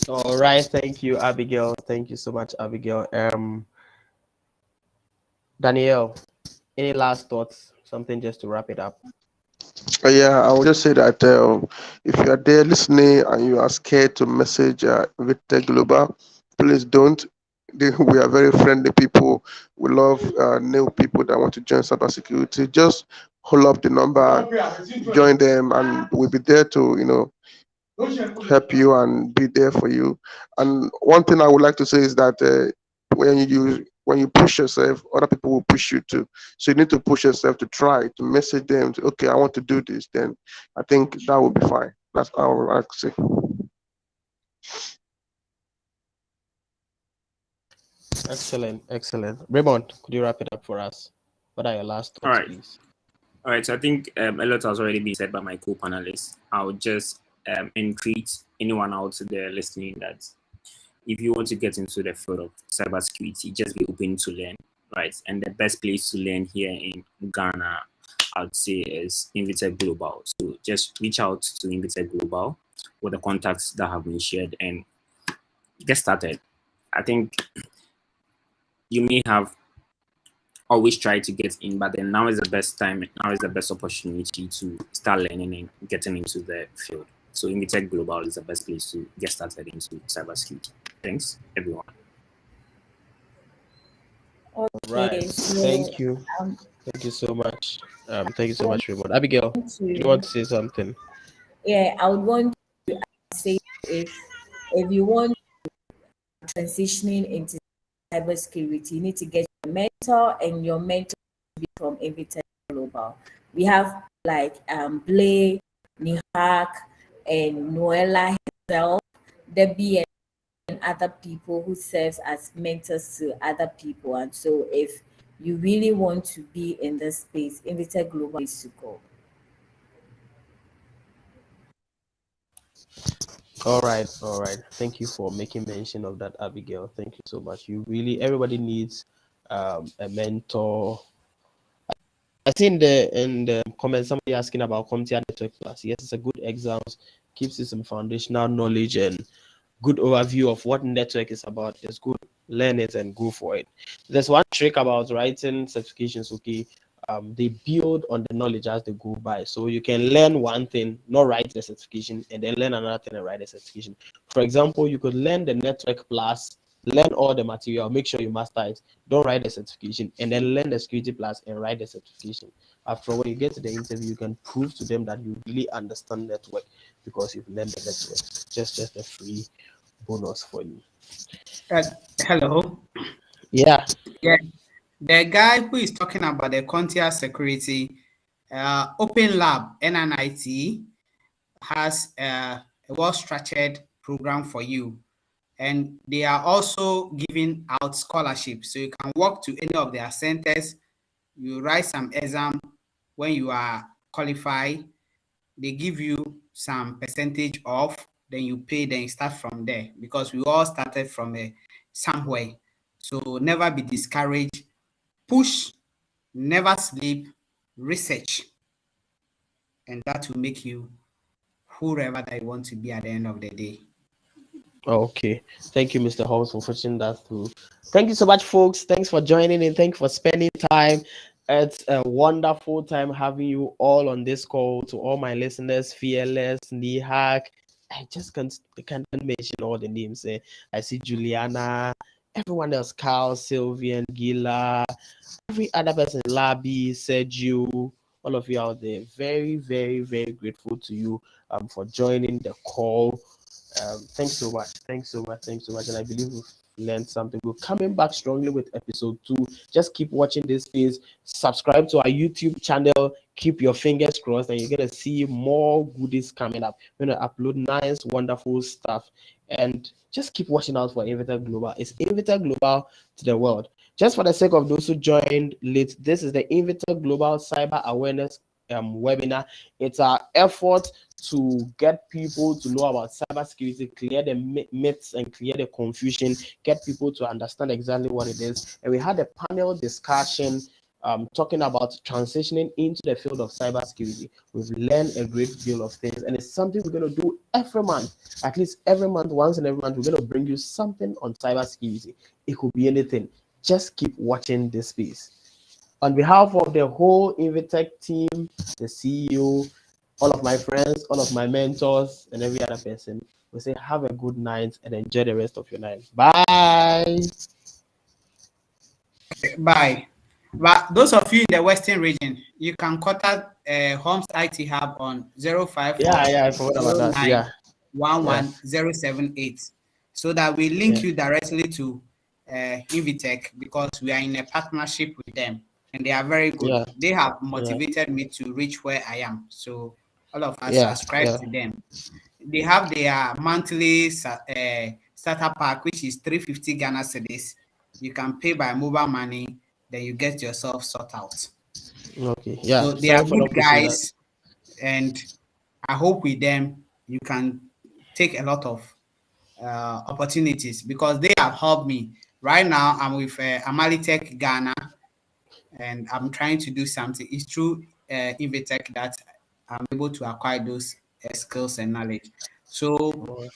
All right, thank you, Abigail. Thank you so much, Abigail. Danielle, any last thoughts? Something just to wrap it up. Yeah, I will just say that if you are there listening and you are scared to message Inveteck Global, please don't. We are very friendly people. We love new people that want to join cybersecurity. Just hold up the number, join them, and we'll be there to help you and be there for you. And one thing I would like to say is that when you push yourself, other people will push you too. So you need to push yourself to try to message them. To, okay, I want to do this. Then I think that will be fine. That's all I would like to say. Excellent, excellent. Raymond, could you wrap it up for us? What are your last All thoughts, right. please? All right. So I think a lot has already been said by my co-panelists. I'll just entreat anyone out there listening that if you want to get into the field of cybersecurity, just be open to learn, right? And the best place to learn here in Ghana, I'd say, is Inveteck Global. So just reach out to Inveteck Global with the contacts that have been shared and get started. I think you may have always tried to get in, but then now is the best time, now is the best opportunity to start learning and getting into the field. So Inveteck Global is the best place to get started into cybersecurity. Thanks, everyone. Right. Okay, so Thank you. um, Thank you so much. Thank you so much, Raymond. Abigail, do you to, want to say something? yeah, I would want to say, if you want transitioning into cybersecurity, you need to get a mentor, and your mentor will be from Inveteck Global. We have like Blay, Nihak, and Noella herself, Debbie, and other people who serves as mentors to other people. And so if you really want to be in this space, Inveteck Global is to go. All right, all right. Thank you for making mention of that, Abigail. Thank you so much. You really, everybody needs a mentor. I see in the comments somebody asking about CompTIA Network Plus. Yes, it's a good exam, gives you some foundational knowledge and good overview of what network is about. It's good. Learn it and go for it. There's one trick about writing certifications. Okay, they build on the knowledge as they go by. So you can learn one thing, not write the certification, and then learn another thing and write the certification. For example, you could learn the network plus, learn all the material, make sure you master it. Don't write the certification, and then learn the security plus and write the certification. After when you get to the interview, you can prove to them that you really understand network because you've learned the network. Just a free bonus for you. Hello. Yeah. Yeah, the guy who is talking about the CompTIA security, Open Lab NNIT has a well-structured program for you, and they are also giving out scholarships, so you can walk to any of their centers. You write some exam. When you are qualified, they give you some percentage off, then you pay, then you start from there, because we all started from somewhere. So never be discouraged. Push, never sleep, research, and that will make you whoever that you want to be at the end of the day. Okay. Thank you, Mr. Holmes, for pushing that through. Thank you so much, folks. Thanks for joining in. Thank you for spending time. It's a wonderful time having you all on this call. To all my listeners, Fearless, Nihak. I can't mention all the names. I see Juliana, everyone else, Carl, Sylvian, Gila, every other person, Labi, Sergio, all of you out there. Very, very, very grateful to you for joining the call. Thanks so much. Thanks so much. Thanks so much. And I believe we've learned something. We're coming back strongly with episode 2. Just keep watching this space. Subscribe to our YouTube channel. Keep your fingers crossed, and you're gonna see more goodies coming up. We're gonna upload nice, wonderful stuff, and just keep watching out for Inveteck Global. It's Inveteck Global to the world. Just for the sake of those who joined late, this is the Inveteck Global Cyber Awareness webinar. It's our effort to get people to know about cybersecurity, clear the myths and clear the confusion, get people to understand exactly what it is. And we had a panel discussion talking about transitioning into the field of cybersecurity. We've learned a great deal of things, and it's something we're going to do every month. At least every month, once in every month, we're going to bring you something on cybersecurity. It could be anything. Just keep watching this space. On behalf of the whole Inveteck team, the CEO, all of my friends, all of my mentors, and every other person, we say have a good night and enjoy the rest of your night. Bye. Bye. But those of you in the Western region, you can contact Homes IT Hub on 054 I forgot about that. Yeah. 11078, so that we link you directly to Inveteck, because we are in a partnership with them, and they are very good. Yeah. They have motivated me to reach where I am. So all of us Yeah. subscribe to them. They have their monthly starter pack, which is 350 Ghana cedis. You can pay by mobile money, then you get yourself sorted out. Okay. Yeah. So they are good guys, and I hope with them you can take a lot of opportunities, because they have helped me. Right now, I'm with Amalitech Ghana, and I'm trying to do something. It's through Inveteck that I'm able to acquire those skills and knowledge. So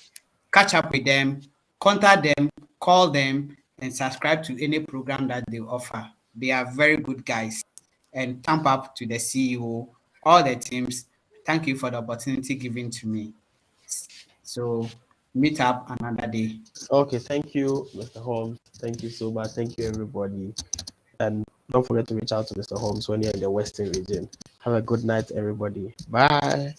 catch up with them, contact them, call them, and subscribe to any program that they offer. They are very good guys. And thumb up to the CEO, all the teams. Thank you for the opportunity given to me. So meet up another day. Okay. Thank you, Mr. Holmes. Thank you so much. Thank you, everybody. And don't forget to reach out to Mr. Holmes when you're in the Western region. Have a good night, everybody. Bye.